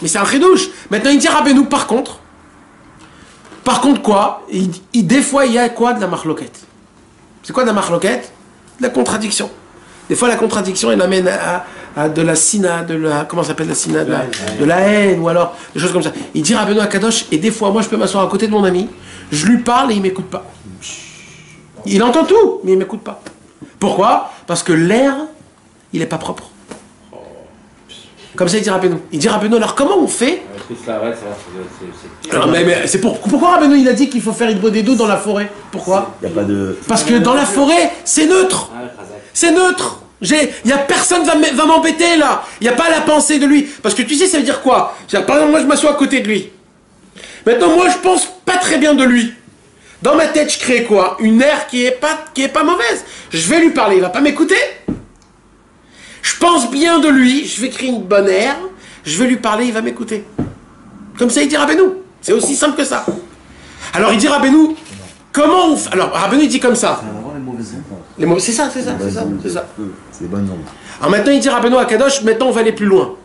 Mais c'est un chidouche. Maintenant, il dit Rabbeinu, par contre quoi? Des fois, il y a quoi? De la marloquette. C'est quoi de la marloquette? De la contradiction. Des fois, la contradiction, elle amène à de la sina, comment ça s'appelle la sina? De la haine, ou alors des choses comme ça. Il dit Rabbeinu Akadosh, et des fois, moi, je peux m'asseoir à côté de mon ami, je lui parle et il ne m'écoute pas. Il entend tout, mais il ne m'écoute pas. Pourquoi? Parce que l'air, il n'est pas propre. Comme ça, il dit Rabbeinu. Il dit Rabbeinu, alors comment on fait? Alors, mais c'est pourquoi Rabbeinu, il a dit qu'il faut faire Idbo des dos dans la forêt? Pourquoi? Il n'y a pas de... Parce que dans la forêt, c'est neutre. C'est neutre. Il n'y a personne va m'embêter là. Il n'y a pas la pensée de lui. Parce que tu sais, ça veut dire quoi? Par exemple, moi je m'assois à côté de lui. Maintenant, moi je pense pas très bien de lui. Dans ma tête, je crée quoi? Une air qui est pas mauvaise. Je vais lui parler, il va pas m'écouter. Je pense bien de lui, je vais créer une bonne air. Je vais lui parler, il va m'écouter. Comme ça, il dit Rabbeinu. C'est aussi simple que ça. Alors il dit Rabbeinu, comment on fait? Alors Rabbeinu il dit comme ça. C'est ça. C'est des bonnes ondes. Alors maintenant, il dit Rabbeinu Akadosh, maintenant on va aller plus loin.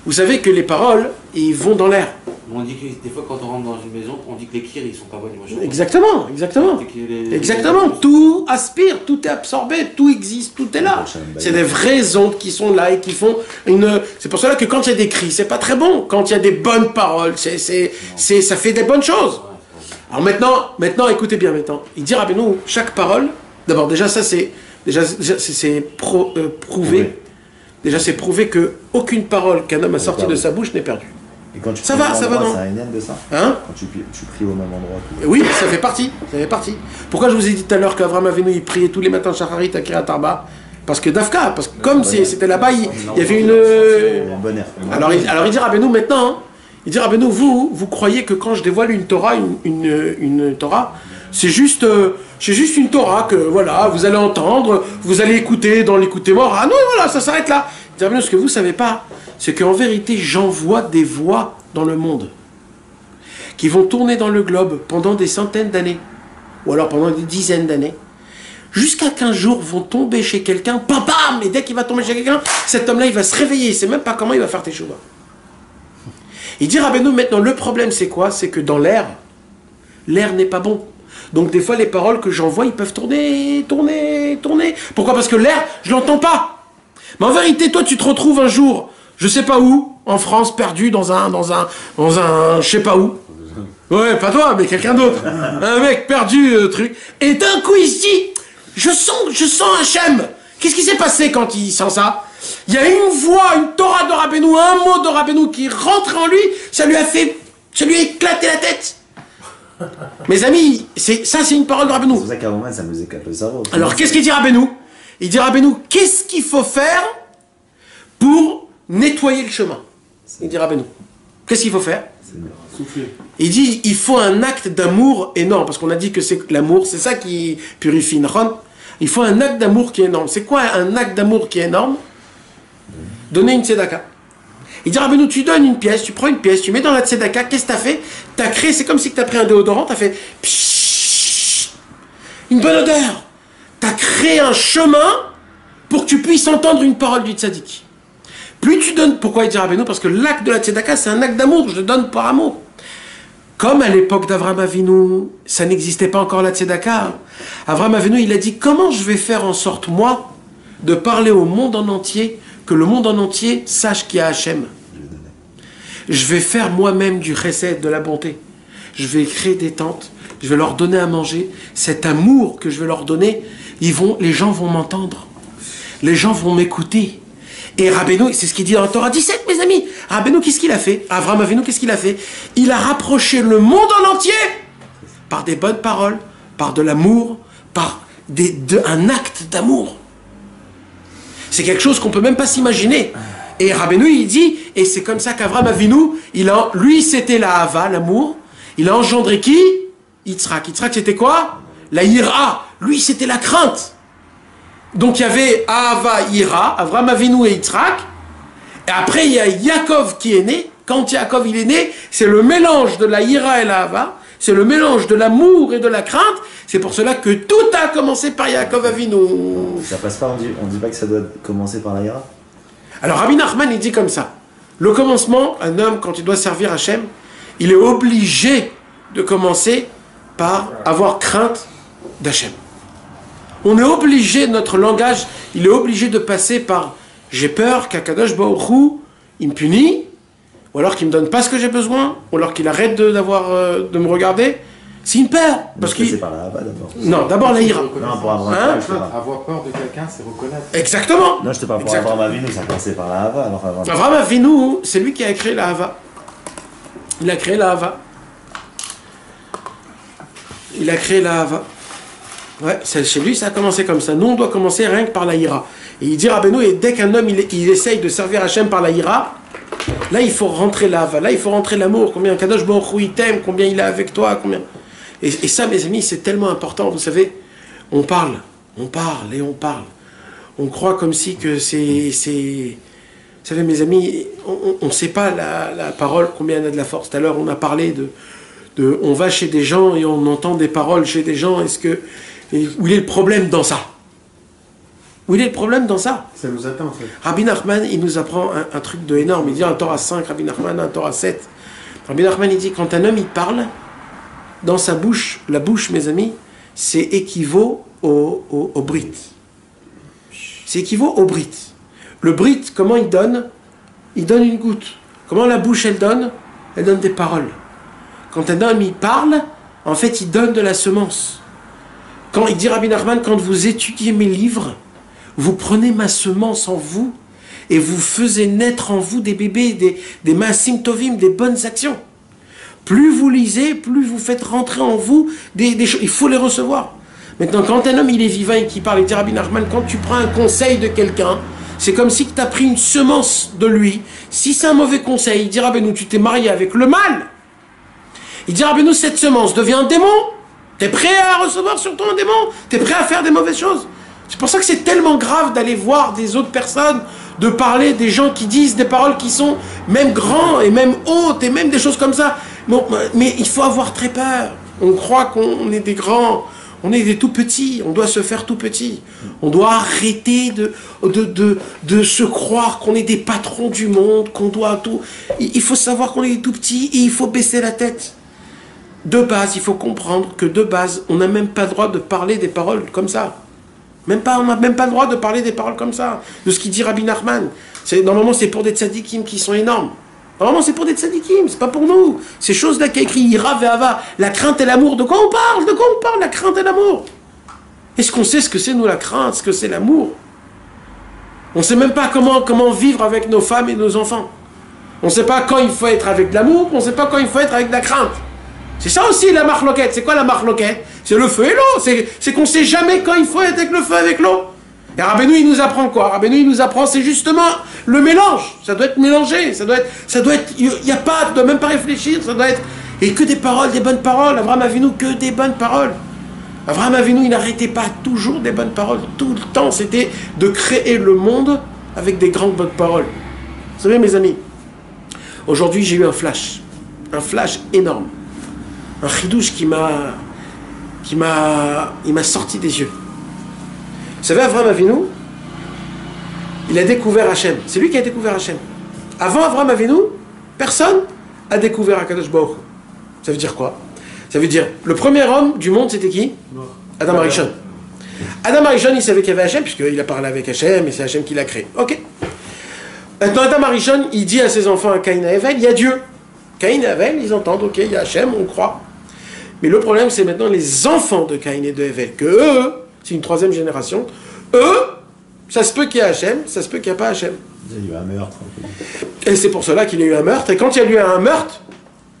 Vous savez que les paroles, ils vont dans l'air. On dit que des fois, quand on rentre dans une maison, on dit que les kirs, ils sont pas bons. Exactement. Exactement. Tout aspire, tout est absorbé, tout existe, tout est là. C'est des vraies ondes qui sont là et qui font une... C'est pour cela que quand il y a des cris, c'est pas très bon. Quand il y a des bonnes paroles, ça fait des bonnes choses. Alors maintenant, écoutez bien maintenant. Il dit Rabbeinu, chaque parole, d'abord déjà ça c'est prouvé. Déjà c'est prouvé que aucune parole qu'un homme a sortie de sa bouche n'est perdue. Et quand tu ça va non? C'est un indien de ça? Hein? Quand tu pries au même endroit. Oui, ça fait partie. Pourquoi je vous ai dit tout à l'heure qu'Avraham Avinu il priait tous les matins Shacharit à Kiryat Arba? Parce que Dafka, parce que comme c'était là-bas, il y avait une bonne air. Alors il dit Rabbeinu maintenant, hein, il dit Rabbeinu, vous croyez que quand je dévoile une Torah, une Torah, c'est juste une Torah que voilà, vous allez entendre, vous allez écouter dans l'écoutez-moi. Ah non, voilà, ça s'arrête là. Il dit Rabbeinu, ce que vous savez pas, c'est qu'en vérité, j'envoie des voix dans le monde qui vont tourner dans le globe pendant des centaines d'années, ou alors pendant des dizaines d'années, jusqu'à qu'un jour vont tomber chez quelqu'un, bam, bam, et dès qu'il va tomber chez quelqu'un, cet homme-là, il va se réveiller, il ne sait même pas comment il va faire teshuva. Il dit Rabbeinu, maintenant, le problème, c'est quoi? C'est que dans l'air n'est pas bon. Donc des fois, les paroles que j'envoie, ils peuvent tourner. Pourquoi? Parce que l'air, je l'entends pas. Mais en vérité, toi, tu te retrouves un jour, je sais pas où, en France, perdu dans un je sais pas où. Ouais, pas toi, mais quelqu'un d'autre. Un mec perdu, truc. Et d'un coup, il se dit, je sens Hachem. Qu'est-ce qui s'est passé quand il sent ça? Il y a une voix, une Torah de Rabbeinu, un mot de Rabbeinu qui rentre en lui, ça lui a éclaté la tête. Mes amis, c'est une parole de Rabbeinu. C'est pour ça qu'à un moment, ça nous éclate le cerveau. Alors, qu'est-ce qu'il dit Rabbeinu? Il dit Rabbeinu, qu'est-ce qu'il faut faire pour nettoyer le chemin? Il dit Rabbeinu. Qu'est-ce qu'il faut faire? Souffler. Il dit, il faut un acte d'amour énorme, parce qu'on a dit que c'est l'amour, c'est ça qui purifie. Il faut un acte d'amour qui est énorme. C'est quoi un acte d'amour qui est énorme? Donner une tzedaka. Il dit, Rabbeinu, tu donnes une pièce, tu prends une pièce, tu mets dans la tzedaka, qu'est-ce que tu as fait? Tu as créé, c'est comme si tu as pris un déodorant, tu as fait pshhh, une bonne odeur. Tu as créé un chemin pour que tu puisses entendre une parole du tzaddik. Plus tu donnes, pourquoi il dit Rabbeinu? Parce que l'acte de la tzedaka, c'est un acte d'amour, je donne par amour. Comme à l'époque d'Avraham Avinu, ça n'existait pas encore la tzedaka. Avraham Avinu, il a dit, comment je vais faire en sorte, moi, de parler au monde en entier, que le monde en entier sache qu'il y a Hachem. Je vais faire moi-même du chesed, de la bonté. Je vais créer des tentes, je vais leur donner à manger. Cet amour que je vais leur donner, les gens vont m'entendre. Les gens vont m'écouter. Et Rabbeinu, c'est ce qu'il dit dans la Torah 17, mes amis. Rabbeinu, qu'est-ce qu'il a fait? Avraham Avinu, qu'est-ce qu'il a fait? Il a rapproché le monde en entier par des bonnes paroles, par de l'amour, par un acte d'amour. C'est quelque chose qu'on peut même pas s'imaginer. Et Rabbeinu, il dit, et c'est comme ça qu'Avraham Avinu, lui, c'était la hava, l'amour. Il a engendré qui? Yitzhak. Yitzhak, c'était quoi? La ira. Lui, c'était la crainte. Donc, il y avait Ahava, ira, Avraham Avinu et Yitzhak. Et après, il y a Yaakov qui est né. Quand Yaakov, il est né, c'est le mélange de la ira et la hava. C'est le mélange de l'amour et de la crainte. C'est pour cela que tout a commencé par Yaakov Avinu. Ça passe pas, on dit pas que ça doit commencer par la ira. Alors Rabbi Nachman, il dit comme ça. Le commencement, un homme, quand il doit servir Hachem, il est obligé de commencer par avoir crainte d'Hachem. On est obligé, notre langage, il est obligé de passer par j'ai peur qu'Akadosh Baruch Hu, il me punit, ou alors qu'il me donne pas ce que j'ai besoin, ou alors qu'il arrête de me regarder. C'est une peur. Parce que c'est par la hava d'abord. Non, d'abord la ira. Non, pour avoir Avoir peur de quelqu'un, c'est reconnaître. Exactement. Non, je te parle pour Avraham Avinu, ça a commencé par la hava. Alors Avraham Avinu, c'est lui qui a créé la hava. Il a créé la hava. Il a créé la hava. Ouais, chez lui, ça a commencé comme ça. Nous, on doit commencer rien que par la ira. Et il dit Rabbeinu, et dès qu'un homme, il essaye de servir Hachem par la ira, là, il faut rentrer la hava. Là, il faut rentrer l'amour. Combien Kadosh Baruch Hu, il t'aime, combien il est avec toi, combien... Et ça, mes amis, c'est tellement important. Vous savez, on parle et on parle. On croit comme si que c'est... Vous savez, mes amis, on ne sait pas la parole, combien elle a de la force. Tout à l'heure, on a parlé on va chez des gens et on entend des paroles chez des gens. Où est le problème dans ça? Où est le problème dans ça? Ça nous atteint, en fait. Rabbi Nachman, il nous apprend un truc de énorme. Il dit un Torah 5, Rabbi Nachman, un Torah 7. Rabbi Nachman, il dit, quand un homme, il parle, dans sa bouche, la bouche, mes amis, c'est équivaut au brit. C'est équivaut au brit. Le brit, comment il donne? Il donne une goutte. Comment la bouche, elle donne? Elle donne des paroles. Quand un homme, il parle, en fait, il donne de la semence. Quand il dit Rabbi Nachman, quand vous étudiez mes livres, vous prenez ma semence en vous et vous faisiez naître en vous des bébés, des maasim tovim, des bonnes actions. Plus vous lisez, plus vous faites rentrer en vous des choses. Il faut les recevoir. Maintenant, quand un homme il est vivant et qu'il parle, il dit Rabbi Nachman, quand tu prends un conseil de quelqu'un, c'est comme si tu as pris une semence de lui. Si c'est un mauvais conseil, il dit Rabbeinu, tu t'es marié avec le mal. Il dit Rabbeinu, cette semence devient un démon. Tu es prêt à recevoir sur toi un démon? Tu es prêt à faire des mauvaises choses? C'est pour ça que c'est tellement grave d'aller voir des autres personnes, de parler des gens qui disent des paroles qui sont même grands et même hautes et même des choses comme ça. Bon, mais il faut avoir très peur. On croit qu'on est des grands, on est des tout petits, on doit se faire tout petit. On doit arrêter de se croire qu'on est des patrons du monde, qu'on doit tout. Il faut savoir qu'on est des tout petits et il faut baisser la tête. De base, il faut comprendre que de base, on n'a même pas le droit de parler des paroles comme ça. On n'a même pas le droit de parler des paroles comme ça. De ce qu'il dit Rabbi Nachman. Normalement, c'est pour des tzadikim qui sont énormes. Normalement, c'est pour des tzadikim, c'est pas pour nous. Ces choses-là qui a écrit Ira ve'ava, la crainte et l'amour, de quoi on parle? De quoi on parle, la crainte et l'amour? Est-ce qu'on sait ce que c'est, nous, la crainte, ce que c'est l'amour? On ne sait même pas comment vivre avec nos femmes et nos enfants. On ne sait pas quand il faut être avec de l'amour, on ne sait pas quand il faut être avec de la crainte. C'est ça aussi la marloquette. C'est quoi la marloquette? C'est le feu et l'eau. C'est qu'on ne sait jamais quand il faut être avec le feu et avec l'eau. Et Rabbeinu, il nous apprend quoi? Rabbeinu, il nous apprend, c'est justement le mélange. Ça doit être mélangé. Ça doit être, il n'y a pas, tu ne dois même pas réfléchir. Ça doit être, et que des paroles, des bonnes paroles. Avraham Avinu, que des bonnes paroles. Avraham Avinu, il n'arrêtait pas toujours des bonnes paroles. Tout le temps, c'était de créer le monde avec des grandes bonnes paroles. Vous savez, mes amis, aujourd'hui, j'ai eu un flash énorme. Un chidouche il m'a sorti des yeux. Vous savez, Avraham Avinu, il a découvert Hachem. C'est lui qui a découvert Hachem. Avant Avraham Avinu, personne a découvert Akadosh Baruch Hu. Ça veut dire quoi? Ça veut dire, le premier homme du monde, c'était qui? Adam Arishon. Adam Arishon, il savait qu'il y avait Hachem, puisqu'il a parlé avec Hachem, et c'est Hachem qui l'a créé. Ok. Maintenant, Adam Arishon, il dit à ses enfants, à Caïn et Abel, il y a Dieu. Caïn et Abel, ils entendent, ok, il y a Hachem, on croit. Mais le problème, c'est maintenant les enfants de Caïn et de Abel, que eux, c'est une troisième génération, eux, ça se peut qu'il y ait Hachem, ça se peut qu'il n'y a pas Hachem. Il y a eu un meurtre. Et c'est pour cela qu'il y a eu un meurtre. Et quand il y a eu un meurtre,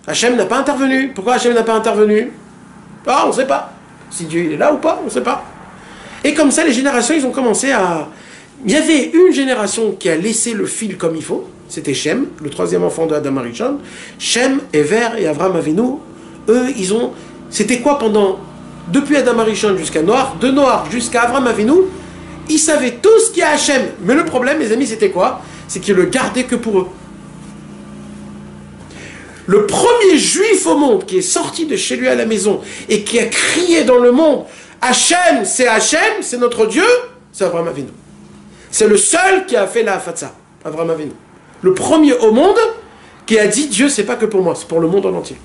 Hachem n'a pas intervenu. Pourquoi Hachem n'a pas intervenu? Ah, on ne sait pas. Si Dieu il est là ou pas, on ne sait pas. Et comme ça, les générations, ils ont commencé à... Il y avait une génération qui a laissé le fil comme il faut. C'était Shem, le troisième enfant de Adam Arishon. Shem, Ever et Avraham Avinu. Eux, ils ont... C'était quoi pendant... Depuis Adam Arishon jusqu'à Noach, de Noach jusqu'à Avraham Avinu, ils savaient tout ce qu'il y a à Hachem. Mais le problème, mes amis, c'était quoi? C'est qu'ils le gardaient que pour eux. Le premier juif au monde qui est sorti de chez lui à la maison et qui a crié dans le monde « Hachem, c'est notre Dieu », c'est Avraham Avinu. C'est le seul qui a fait la Hafatsa, Avraham Avinu. Le premier au monde qui a dit « Dieu, c'est pas que pour moi, c'est pour le monde en entier ».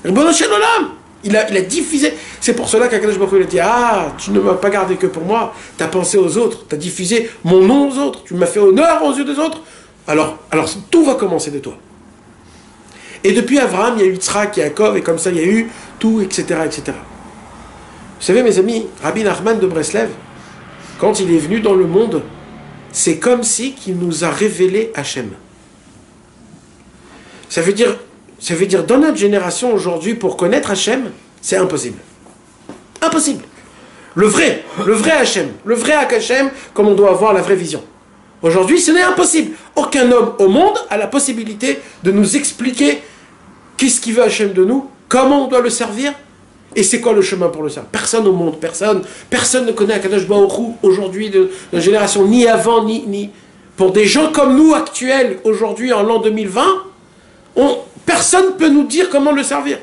Ribono shel olam, il a diffusé. C'est pour cela qu'Akadosh Baruch Hu a dit « Ah, tu ne m'as pas gardé que pour moi, tu as pensé aux autres, tu as diffusé mon nom aux autres, tu m'as fait honneur aux yeux des autres. Alors tout va commencer de toi. » Et depuis Avraham, il y a eu Yitzhak, Yaakov, et comme ça, il y a eu tout, etc., etc. Vous savez, mes amis, Rabbi Nachman de Breslev, quand il est venu dans le monde, c'est comme si qu'il nous a révélé Hachem. Ça veut dire, dans notre génération aujourd'hui, pour connaître Hachem, c'est impossible. Impossible. Le vrai Hachem, le vrai Hachem, comme on doit avoir la vraie vision. Aujourd'hui, ce n'est impossible. Aucun homme au monde a la possibilité de nous expliquer qu'est-ce qu'il veut Hachem de nous, comment on doit le servir, et c'est quoi le chemin pour le servir. Personne au monde, personne ne connaît Akadosh Baruch Hu aujourd'hui de la génération, ni avant, ni... Pour des gens comme nous, actuels, aujourd'hui, en l'an 2020, personne ne peut nous dire comment le servir.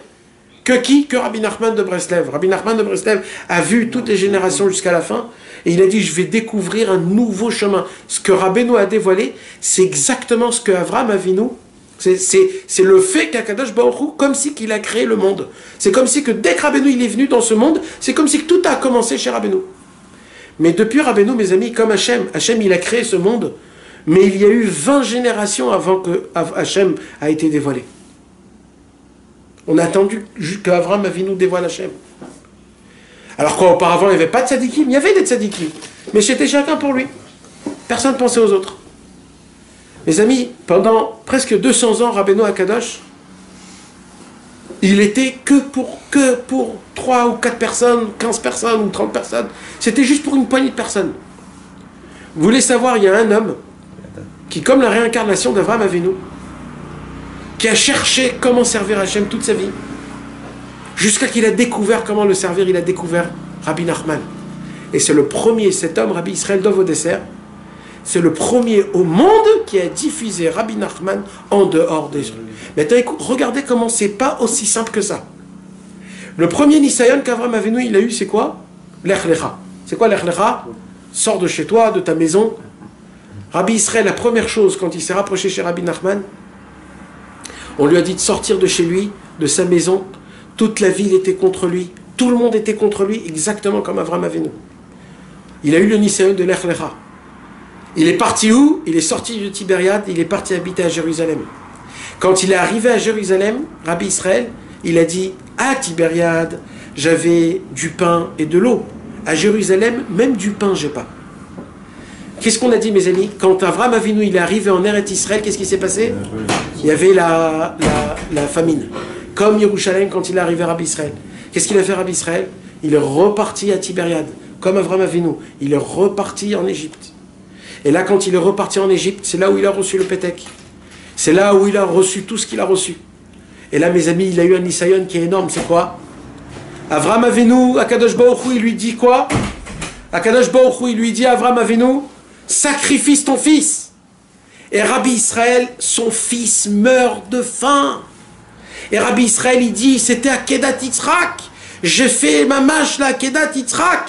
Que qui? Que Rabbi Nachman de Breslev. Rabbi Nachman de Breslev a vu toutes les générations jusqu'à la fin, et il a dit, je vais découvrir un nouveau chemin. Ce que Rabbeinu a dévoilé, c'est exactement ce que Avraham Avinu, c'est le fait qu'Akadosh Baruch Hu, comme si qu'il a créé le monde. C'est comme si que dès que Rabbeinu il est venu dans ce monde, c'est comme si que tout a commencé chez Rabbeinu. Mais depuis Rabbeinu, mes amis, comme Hachem il a créé ce monde, mais il y a eu 20 générations avant que Hachem a été dévoilé. On a attendu qu'Avraham Avinu dévoile Hachem. Alors qu'auparavant, il n'y avait pas de tzadikim, il y avait des tzadikim, mais c'était chacun pour lui. Personne ne pensait aux autres. Mes amis, pendant presque 200 ans, Rabbeinu Akadosh, il était que pour 3 ou 4 personnes, 15 personnes ou 30 personnes. C'était juste pour une poignée de personnes. Vous voulez savoir, il y a un homme qui, comme la réincarnation d'Avraham Avinu, qui a cherché comment servir Hachem toute sa vie, jusqu'à qu'il a découvert comment le servir, il a découvert Rabbi Nachman. Et c'est le premier, cet homme, Rabbi Israël Dov Odesser, c'est le premier au monde qui a diffusé Rabbi Nachman en dehors des gens. Maintenant, regardez comment c'est pas aussi simple que ça. Le premier Nisayon qu'Avraham Avinu il a eu, c'est quoi? Lech Lecha. C'est quoi Lech Lecha? Sors de chez toi, de ta maison. Rabbi Israël, la première chose, quand il s'est rapproché chez Rabbi Nachman, on lui a dit de sortir de chez lui, de sa maison. Toute la ville était contre lui. Tout le monde était contre lui, exactement comme Avraham Avinu. Il a eu le Nisayon de Lech Lecha. Il est parti où? Il est sorti de Tibériade, il est parti habiter à Jérusalem. Quand il est arrivé à Jérusalem, Rabbi Israël, il a dit, à Tibériade, j'avais du pain et de l'eau. À Jérusalem, même du pain, j'ai pas. Qu'est-ce qu'on a dit, mes amis? Quand Avram Avinu il est arrivé en Eretz Israël, qu'est-ce qui s'est passé? Il y avait la famine. Comme Yerushalayim quand il est arrivé à Rabbi Israël. Qu'est-ce qu'il a fait Rabbi Israël? Il est reparti à Tibériade. Comme Avram Avinu. Il est reparti en Égypte. Et là, quand il est reparti en Égypte, c'est là où il a reçu le Pétek. C'est là où il a reçu tout ce qu'il a reçu. Et là, mes amis, il a eu un Nisayon qui est énorme. C'est quoi? Avram Avinu, Akadosh Baruch Hu, il lui dit quoi? Akadosh Baruch Hu, il lui dit à Avram Avinu, sacrifice ton fils. Et Rabbi Israël, son fils meurt de faim. Et Rabbi Israël, il dit, c'était à Kedat Yitzhak. J'ai fait ma mâche là, à Kedat Yitzhak.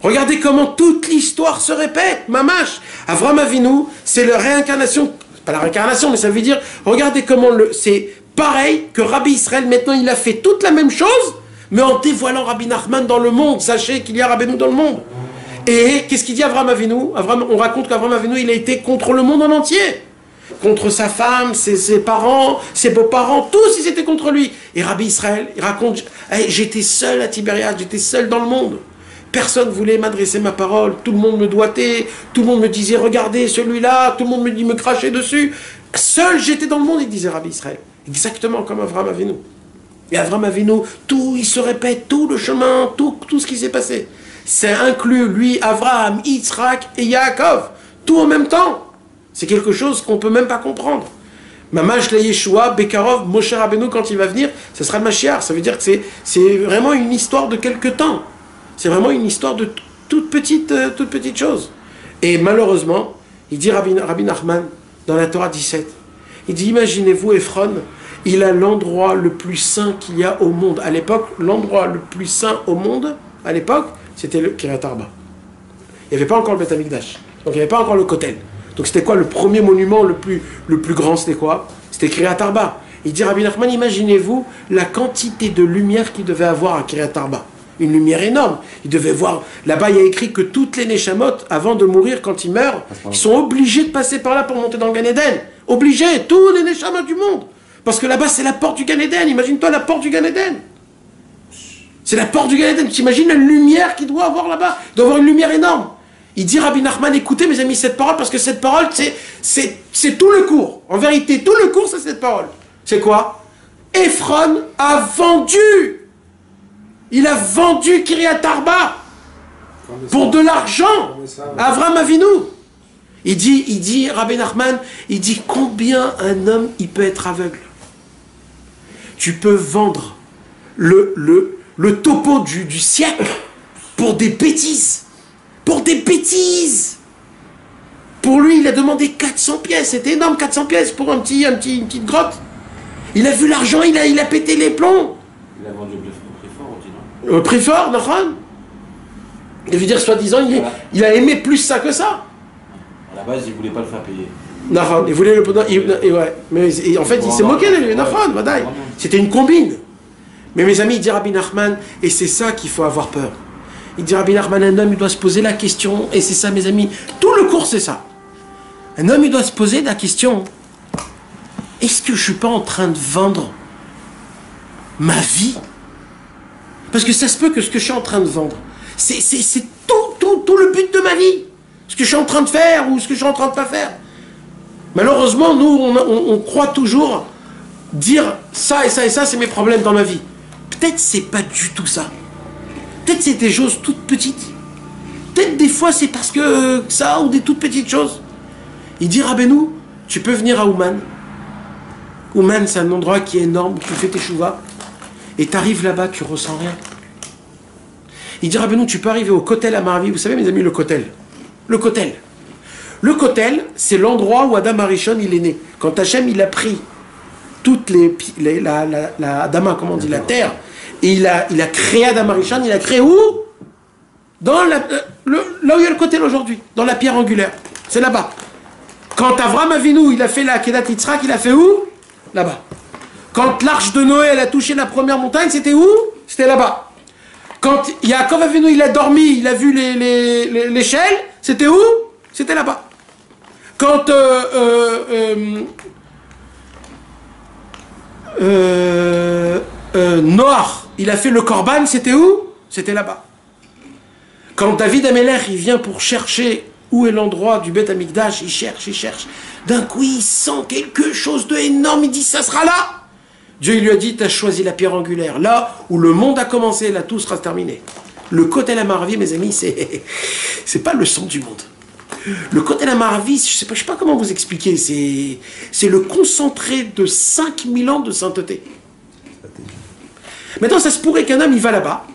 Regardez comment toute l'histoire se répète. Mamash, Avram Avinu, c'est la réincarnation, pas la réincarnation, mais ça veut dire, regardez comment c'est pareil que Rabbi Israël, maintenant il a fait toute la même chose, mais en dévoilant Rabbi Nachman dans le monde. Sachez qu'il y a Rabbeinu dans le monde. Et qu'est-ce qu'il dit Avram Avinu? On raconte qu'Avram Avinu, il a été contre le monde en entier. Contre sa femme, ses parents, ses beaux-parents, tous ils étaient contre lui. Et Rabbi Israël, il raconte, hey, j'étais seul à Tibériade, j'étais seul dans le monde. Personne ne voulait m'adresser ma parole, tout le monde me doigtait, tout le monde me disait regardez celui-là, tout le monde me crachait dessus. Seul j'étais dans le monde, il disait Rabbi Israël. Exactement comme Avram Avinu. Et Avram Avinu, tout, il se répète, tout le chemin, tout ce qui s'est passé. C'est inclus, lui, Avraham, Yitzhak et Yaakov, tout en même temps. C'est quelque chose qu'on ne peut même pas comprendre. Mamash la Yeshua, Bekarov, Moshe Rabbeinu, quand il va venir, ce sera le Mashiach. Ça veut dire que c'est vraiment une histoire de quelque temps. C'est vraiment une histoire de toute petite chose. Et malheureusement, il dit Rabbi Nachman, dans la Torah 17, il dit, imaginez-vous, Ephron, il a l'endroit le plus saint qu'il y a au monde. À l'époque, l'endroit le plus saint au monde, à l'époque, c'était le Kiryat Arba. Il n'y avait pas encore le Beth Amikdash. Donc il n'y avait pas encore le Kotel. Donc c'était quoi le premier monument le plus grand? C'était quoi? C'était Kiryat Arba. Il dit Rabbi Nachman, imaginez-vous la quantité de lumière qu'il devait avoir à Kiryat Arba. Une lumière énorme. Il devait voir, là-bas il y a écrit que toutes les Neshamot, avant de mourir, quand ils meurent, ils sont obligés de passer par là pour monter dans le Gan Eden. Obligés, tous les Neshamot du monde. Parce que là-bas c'est la porte du Gan Eden. Imagine-toi la porte du Gan Eden. C'est la porte du Gan Eden. Tu imagines la lumière qu'il doit avoir là-bas? Il doit avoir une lumière énorme. Il dit Rabbi Nachman, écoutez mes amis cette parole, parce que cette parole c'est tout le cours. En vérité, tout le cours c'est cette parole. C'est quoi? Ephron a vendu. Il a vendu Kiryat Arba pour de l'argent à Avram Avinu. Il dit, Rabbi Nachman, il dit combien un homme il peut être aveugle. Tu peux vendre le topo du siècle pour des bêtises. Pour des bêtises. Pour lui, il a demandé 400 pièces. C'était énorme, 400 pièces pour une petite grotte. Il a vu l'argent, il a pété les plombs. Il a vendu au prix fort aussi, non? Au prix fort, Nachman. Il veut dire, soi-disant, il a aimé plus ça que ça. À la base, il ne voulait pas le faire payer. Nachman, il voulait le... ouais. Mais en fait, il s'est moqué de lui, Nachman, Vadaï. C'était une combine. Mais mes amis, il dit Rabbi Nachman, et c'est ça qu'il faut avoir peur. Il dit Rabbi Nachman, un homme, il doit se poser la question, et c'est ça, mes amis, tout le cours, c'est ça. Un homme, il doit se poser la question, est-ce que je ne suis pas en train de vendre ma vie? Parce que ça se peut que ce que je suis en train de vendre, c'est tout le but de ma vie. Ce que je suis en train de faire, ou ce que je suis en train de ne pas faire. Malheureusement, nous, on croit toujours dire ça et ça et ça, c'est mes problèmes dans ma vie. Peut-être c'est pas du tout ça. Peut-être c'est des choses toutes petites. Peut-être des fois c'est parce que ça ou des toutes petites choses. Il dit Rabbeinu, tu peux venir à Ouman. Ouman c'est un endroit qui est énorme, tu fais tes chouvas. Et tu arrives là-bas, tu ressens rien. Il dit Rabbeinu, tu peux arriver au Kotel à Maravi. Vous savez mes amis, le Kotel. Le Kotel. Le Kotel, c'est l'endroit où Adam Arishon il est né. Quand Hachem il a pris toutes la Adama, comment on dit, la terre, et il a créé Adam Arishon, il a créé où? Dans là où il y a le Kotel aujourd'hui, dans la pierre angulaire. C'est là-bas. Quand Avram Avinu, il a fait la Kedat Yitzhak, il a fait où? Là-bas. Quand l'arche de Noé, elle a touché la première montagne, c'était où? C'était là-bas. Quand Yaakov Avinu, il a dormi, il a vu l'échelle, c'était où? C'était là-bas. Quand Noach, il a fait le Corban, c'était où? C'était là-bas. Quand David Améler, il vient pour chercher où est l'endroit du Beth Amikdash, il cherche, il cherche. D'un coup, il sent quelque chose d'énorme, il dit, ça sera là. Dieu il lui a dit, tu as choisi la pierre angulaire. Là où le monde a commencé, là tout sera terminé. Le Kotel HaMaaravi, mes amis, c'est pas le centre du monde. Le Kotel HaMaaravi, je sais pas comment vous expliquer, c'est le concentré de 5000 ans de sainteté. Maintenant, ça se pourrait qu'un homme, il va là-bas,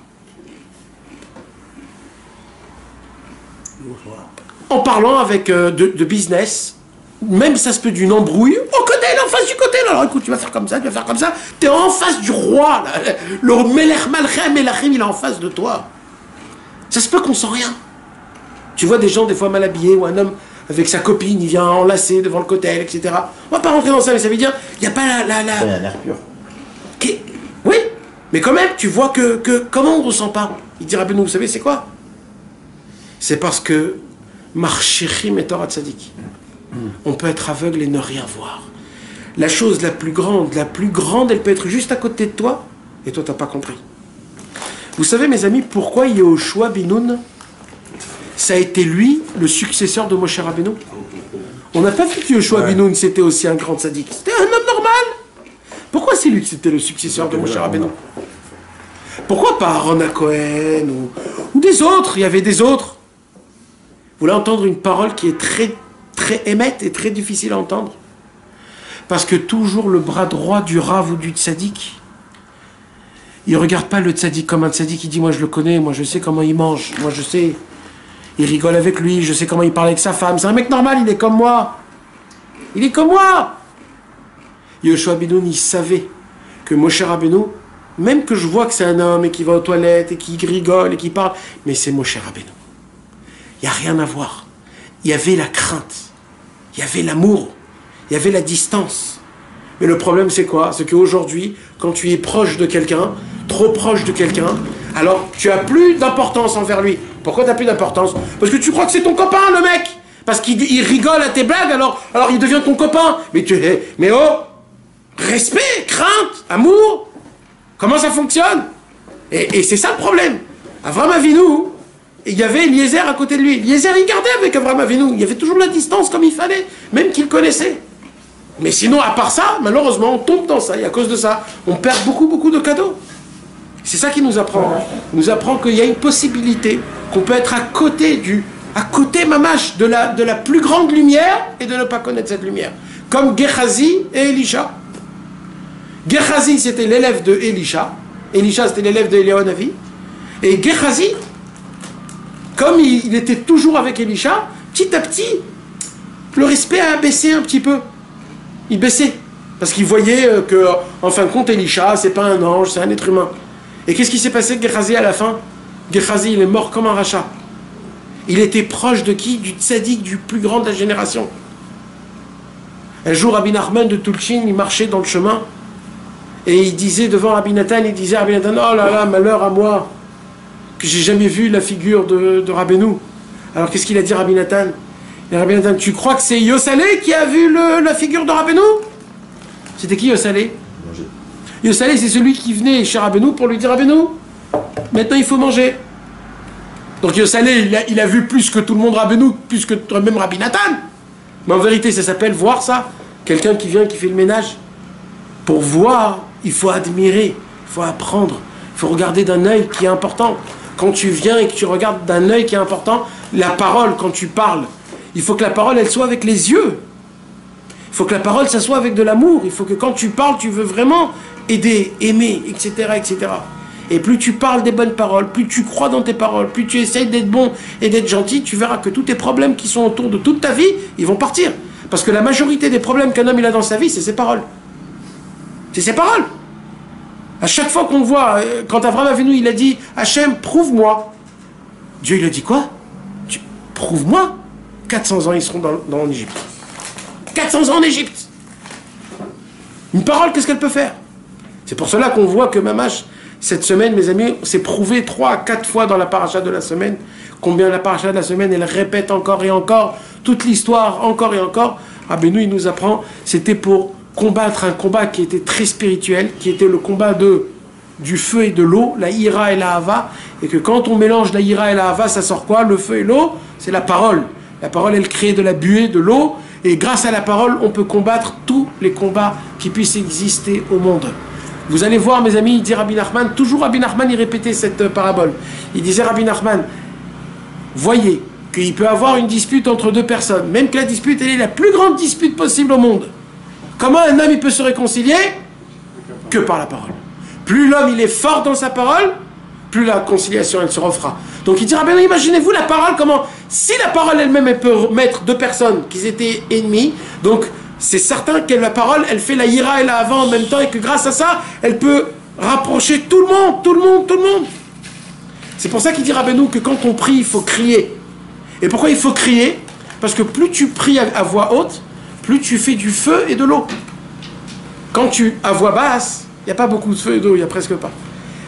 en parlant avec de business, même ça se peut d'une embrouille, au côté, là, en face du côté, là. Alors écoute, tu vas faire comme ça, tu vas faire comme ça, tu es en face du roi, là. Le Melech Malchem Melachim, il est en face de toi. Ça se peut qu'on sent rien. Tu vois des gens des fois mal habillés, ou un homme avec sa copine, il vient enlacer devant le cotel, etc. On va pas rentrer dans ça, mais ça veut dire, il n'y a pas la... Il y a un air pur. Oui, mais quand même, tu vois que comment on ne ressent pas? Il dira, ben nous, vous savez, c'est quoi? C'est parce que Marchechim et Torah Tzadik. On peut être aveugle et ne rien voir. La chose la plus grande, elle peut être juste à côté de toi, et toi, tu n'as pas compris. Vous savez, mes amis, pourquoi Yehoshua bin Nun, ça a été lui, le successeur de Moshe Rabbeinu? On n'a pas vu que Yehoshua bin Nun, c'était aussi un grand tzaddik. C'était un homme normal. Pourquoi c'est lui qui était le successeur de Moshe Rabbeinu? Pourquoi pas Aaron Cohen ou des autres? Il y avait des autres. Vous voulez entendre une parole qui est très, très émette et très difficile à entendre? Parce que toujours le bras droit du Rav ou du tzaddik, il ne regarde pas le tzaddik comme un tzaddik, il dit, moi je le connais, moi je sais comment il mange, moi je sais, il rigole avec lui, je sais comment il parle avec sa femme, c'est un mec normal, il est comme moi. Il est comme moi. Yehoshua bin Nun, il savait que Moshe Rabbeinu, même que je vois que c'est un homme et qui va aux toilettes et qui rigole et qui parle, mais c'est Moshe Rabbeinu. Il n'y a rien à voir. Il y avait la crainte, il y avait l'amour, il y avait la distance. Mais le problème c'est quoi? C'est qu'aujourd'hui, quand tu es proche de quelqu'un, trop proche de quelqu'un, alors tu as plus d'importance envers lui. Pourquoi tu n'as plus d'importance? Parce que tu crois que c'est ton copain, le mec. Parce qu'il rigole à tes blagues, alors il devient ton copain. Mais oh, respect, crainte, amour, comment ça fonctionne? Et c'est ça le problème. Avraham Avinu, il y avait Eliezer à côté de lui. Eliezer, il gardait avec Avraham Avinu. Il y avait toujours la distance comme il fallait, même qu'il connaissait. Mais sinon, à part ça, malheureusement, on tombe dans ça. Et à cause de ça, on perd beaucoup, beaucoup de cadeaux. C'est ça qui nous apprend. Il nous apprend qu'il y a une possibilité qu'on peut être à côté mamash, de la plus grande lumière et de ne pas connaître cette lumière. Comme Gehazi et Elisha. Gehazi, c'était l'élève de Elisha. Elisha, c'était l'élève de Eliyahu Hanavi. Et Gehazi, comme il était toujours avec Elisha, petit à petit, le respect a baissé un petit peu. Il baissait. Parce qu'il voyait que, en fin de compte, Elisha, c'est pas un ange, c'est un être humain. Et qu'est-ce qui s'est passé avec Gehazi à la fin? Gehazi, il est mort comme un rachat. Il était proche de qui? Du tzaddik, du plus grand de la génération. Un jour, Rabbi Nachman de Tulchin, il marchait dans le chemin, et il disait devant Rabbi Nathan, il disait à Rabbi Nathan, oh là là, malheur à moi, que j'ai jamais vu la figure de Rabbeinu. Alors qu'est-ce qu'il a dit Rabbi Nathan? Et Rabbi Nathan, tu crois que c'est Yosalé qui a vu la figure de Rabbeinu? C'était qui Yosalé? Yosalé, c'est celui qui venait chez Rabbeinu pour lui dire Rabbeinu, maintenant il faut manger. Donc Yosalé, il a vu plus que tout le monde Rabbeinu, plus que même Rabbi Nathan. Mais en vérité, ça s'appelle voir ça. Quelqu'un qui vient, qui fait le ménage. Pour voir, il faut admirer, il faut apprendre, il faut regarder d'un œil qui est important. Quand tu viens et que tu regardes d'un œil qui est important, la parole, quand tu parles, il faut que la parole, elle soit avec les yeux. Il faut que la parole, ça soit avec de l'amour. Il faut que quand tu parles, tu veux vraiment aider, aimer, etc., etc. Et plus tu parles des bonnes paroles, plus tu crois dans tes paroles, plus tu essayes d'être bon et d'être gentil, tu verras que tous tes problèmes qui sont autour de toute ta vie, ils vont partir. Parce que la majorité des problèmes qu'un homme il a dans sa vie, c'est ses paroles. C'est ses paroles. À chaque fois qu'on voit, quand Avraham Avinu, il a dit « Hachem, prouve-moi ». Dieu, il a dit quoi? Prouve-moi. 400 ans, ils seront dans l'Égypte. 400 ans en Égypte. Une parole, qu'est-ce qu'elle peut faire? C'est pour cela qu'on voit que Mamash, cette semaine, mes amis, s'est prouvé 3 à 4 fois dans la paracha de la semaine, combien la paracha de la semaine, elle répète encore et encore, toute l'histoire, encore et encore. Rabbeinu, il nous apprend, c'était pour combattre un combat qui était très spirituel, qui était le combat du feu et de l'eau, la ira et la hava, et que quand on mélange la ira et la hava, ça sort quoi? Le feu et l'eau, c'est la parole. La parole, elle crée de la buée, de l'eau, et grâce à la parole, on peut combattre tous les combats qui puissent exister au monde. Vous allez voir, mes amis, il dit Rabbi Nachman, toujours Rabbi Nachman, il répétait cette parabole. Il disait, Rabbi Nachman, voyez qu'il peut y avoir une dispute entre deux personnes, même que la dispute, elle est la plus grande dispute possible au monde. Comment un homme, il peut se réconcilier? Que par la parole. Plus l'homme, il est fort dans sa parole, plus la conciliation, elle se refera. Donc il dit, Rabbi, imaginez-vous la parole, comment, si la parole elle-même, elle peut mettre deux personnes qui étaient ennemies, donc c'est certain que la parole, elle fait la ira et la avant en même temps, et que grâce à ça, elle peut rapprocher tout le monde, tout le monde, tout le monde. C'est pour ça qu'il dit Rabbeinu que quand on prie, il faut crier. Et pourquoi il faut crier? Parce que plus tu pries à voix haute, plus tu fais du feu et de l'eau. Quand tu, à voix basse, il n'y a pas beaucoup de feu et d'eau, il n'y a presque pas.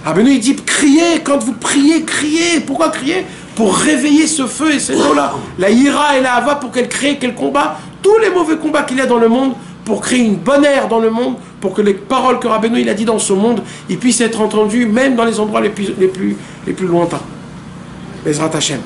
Rabbeinu, il dit, criez, quand vous priez, criez. Pourquoi crier? Pour réveiller ce feu et cette eau-là. La ira et la hava, pour qu'elle crée, qu'elle combat tous les mauvais combats qu'il y a dans le monde, pour créer une bonne ère dans le monde, pour que les paroles que Rabbeinu il a dit dans ce monde, ils puissent être entendues même dans les endroits les plus lointains. Bezrat Hashem.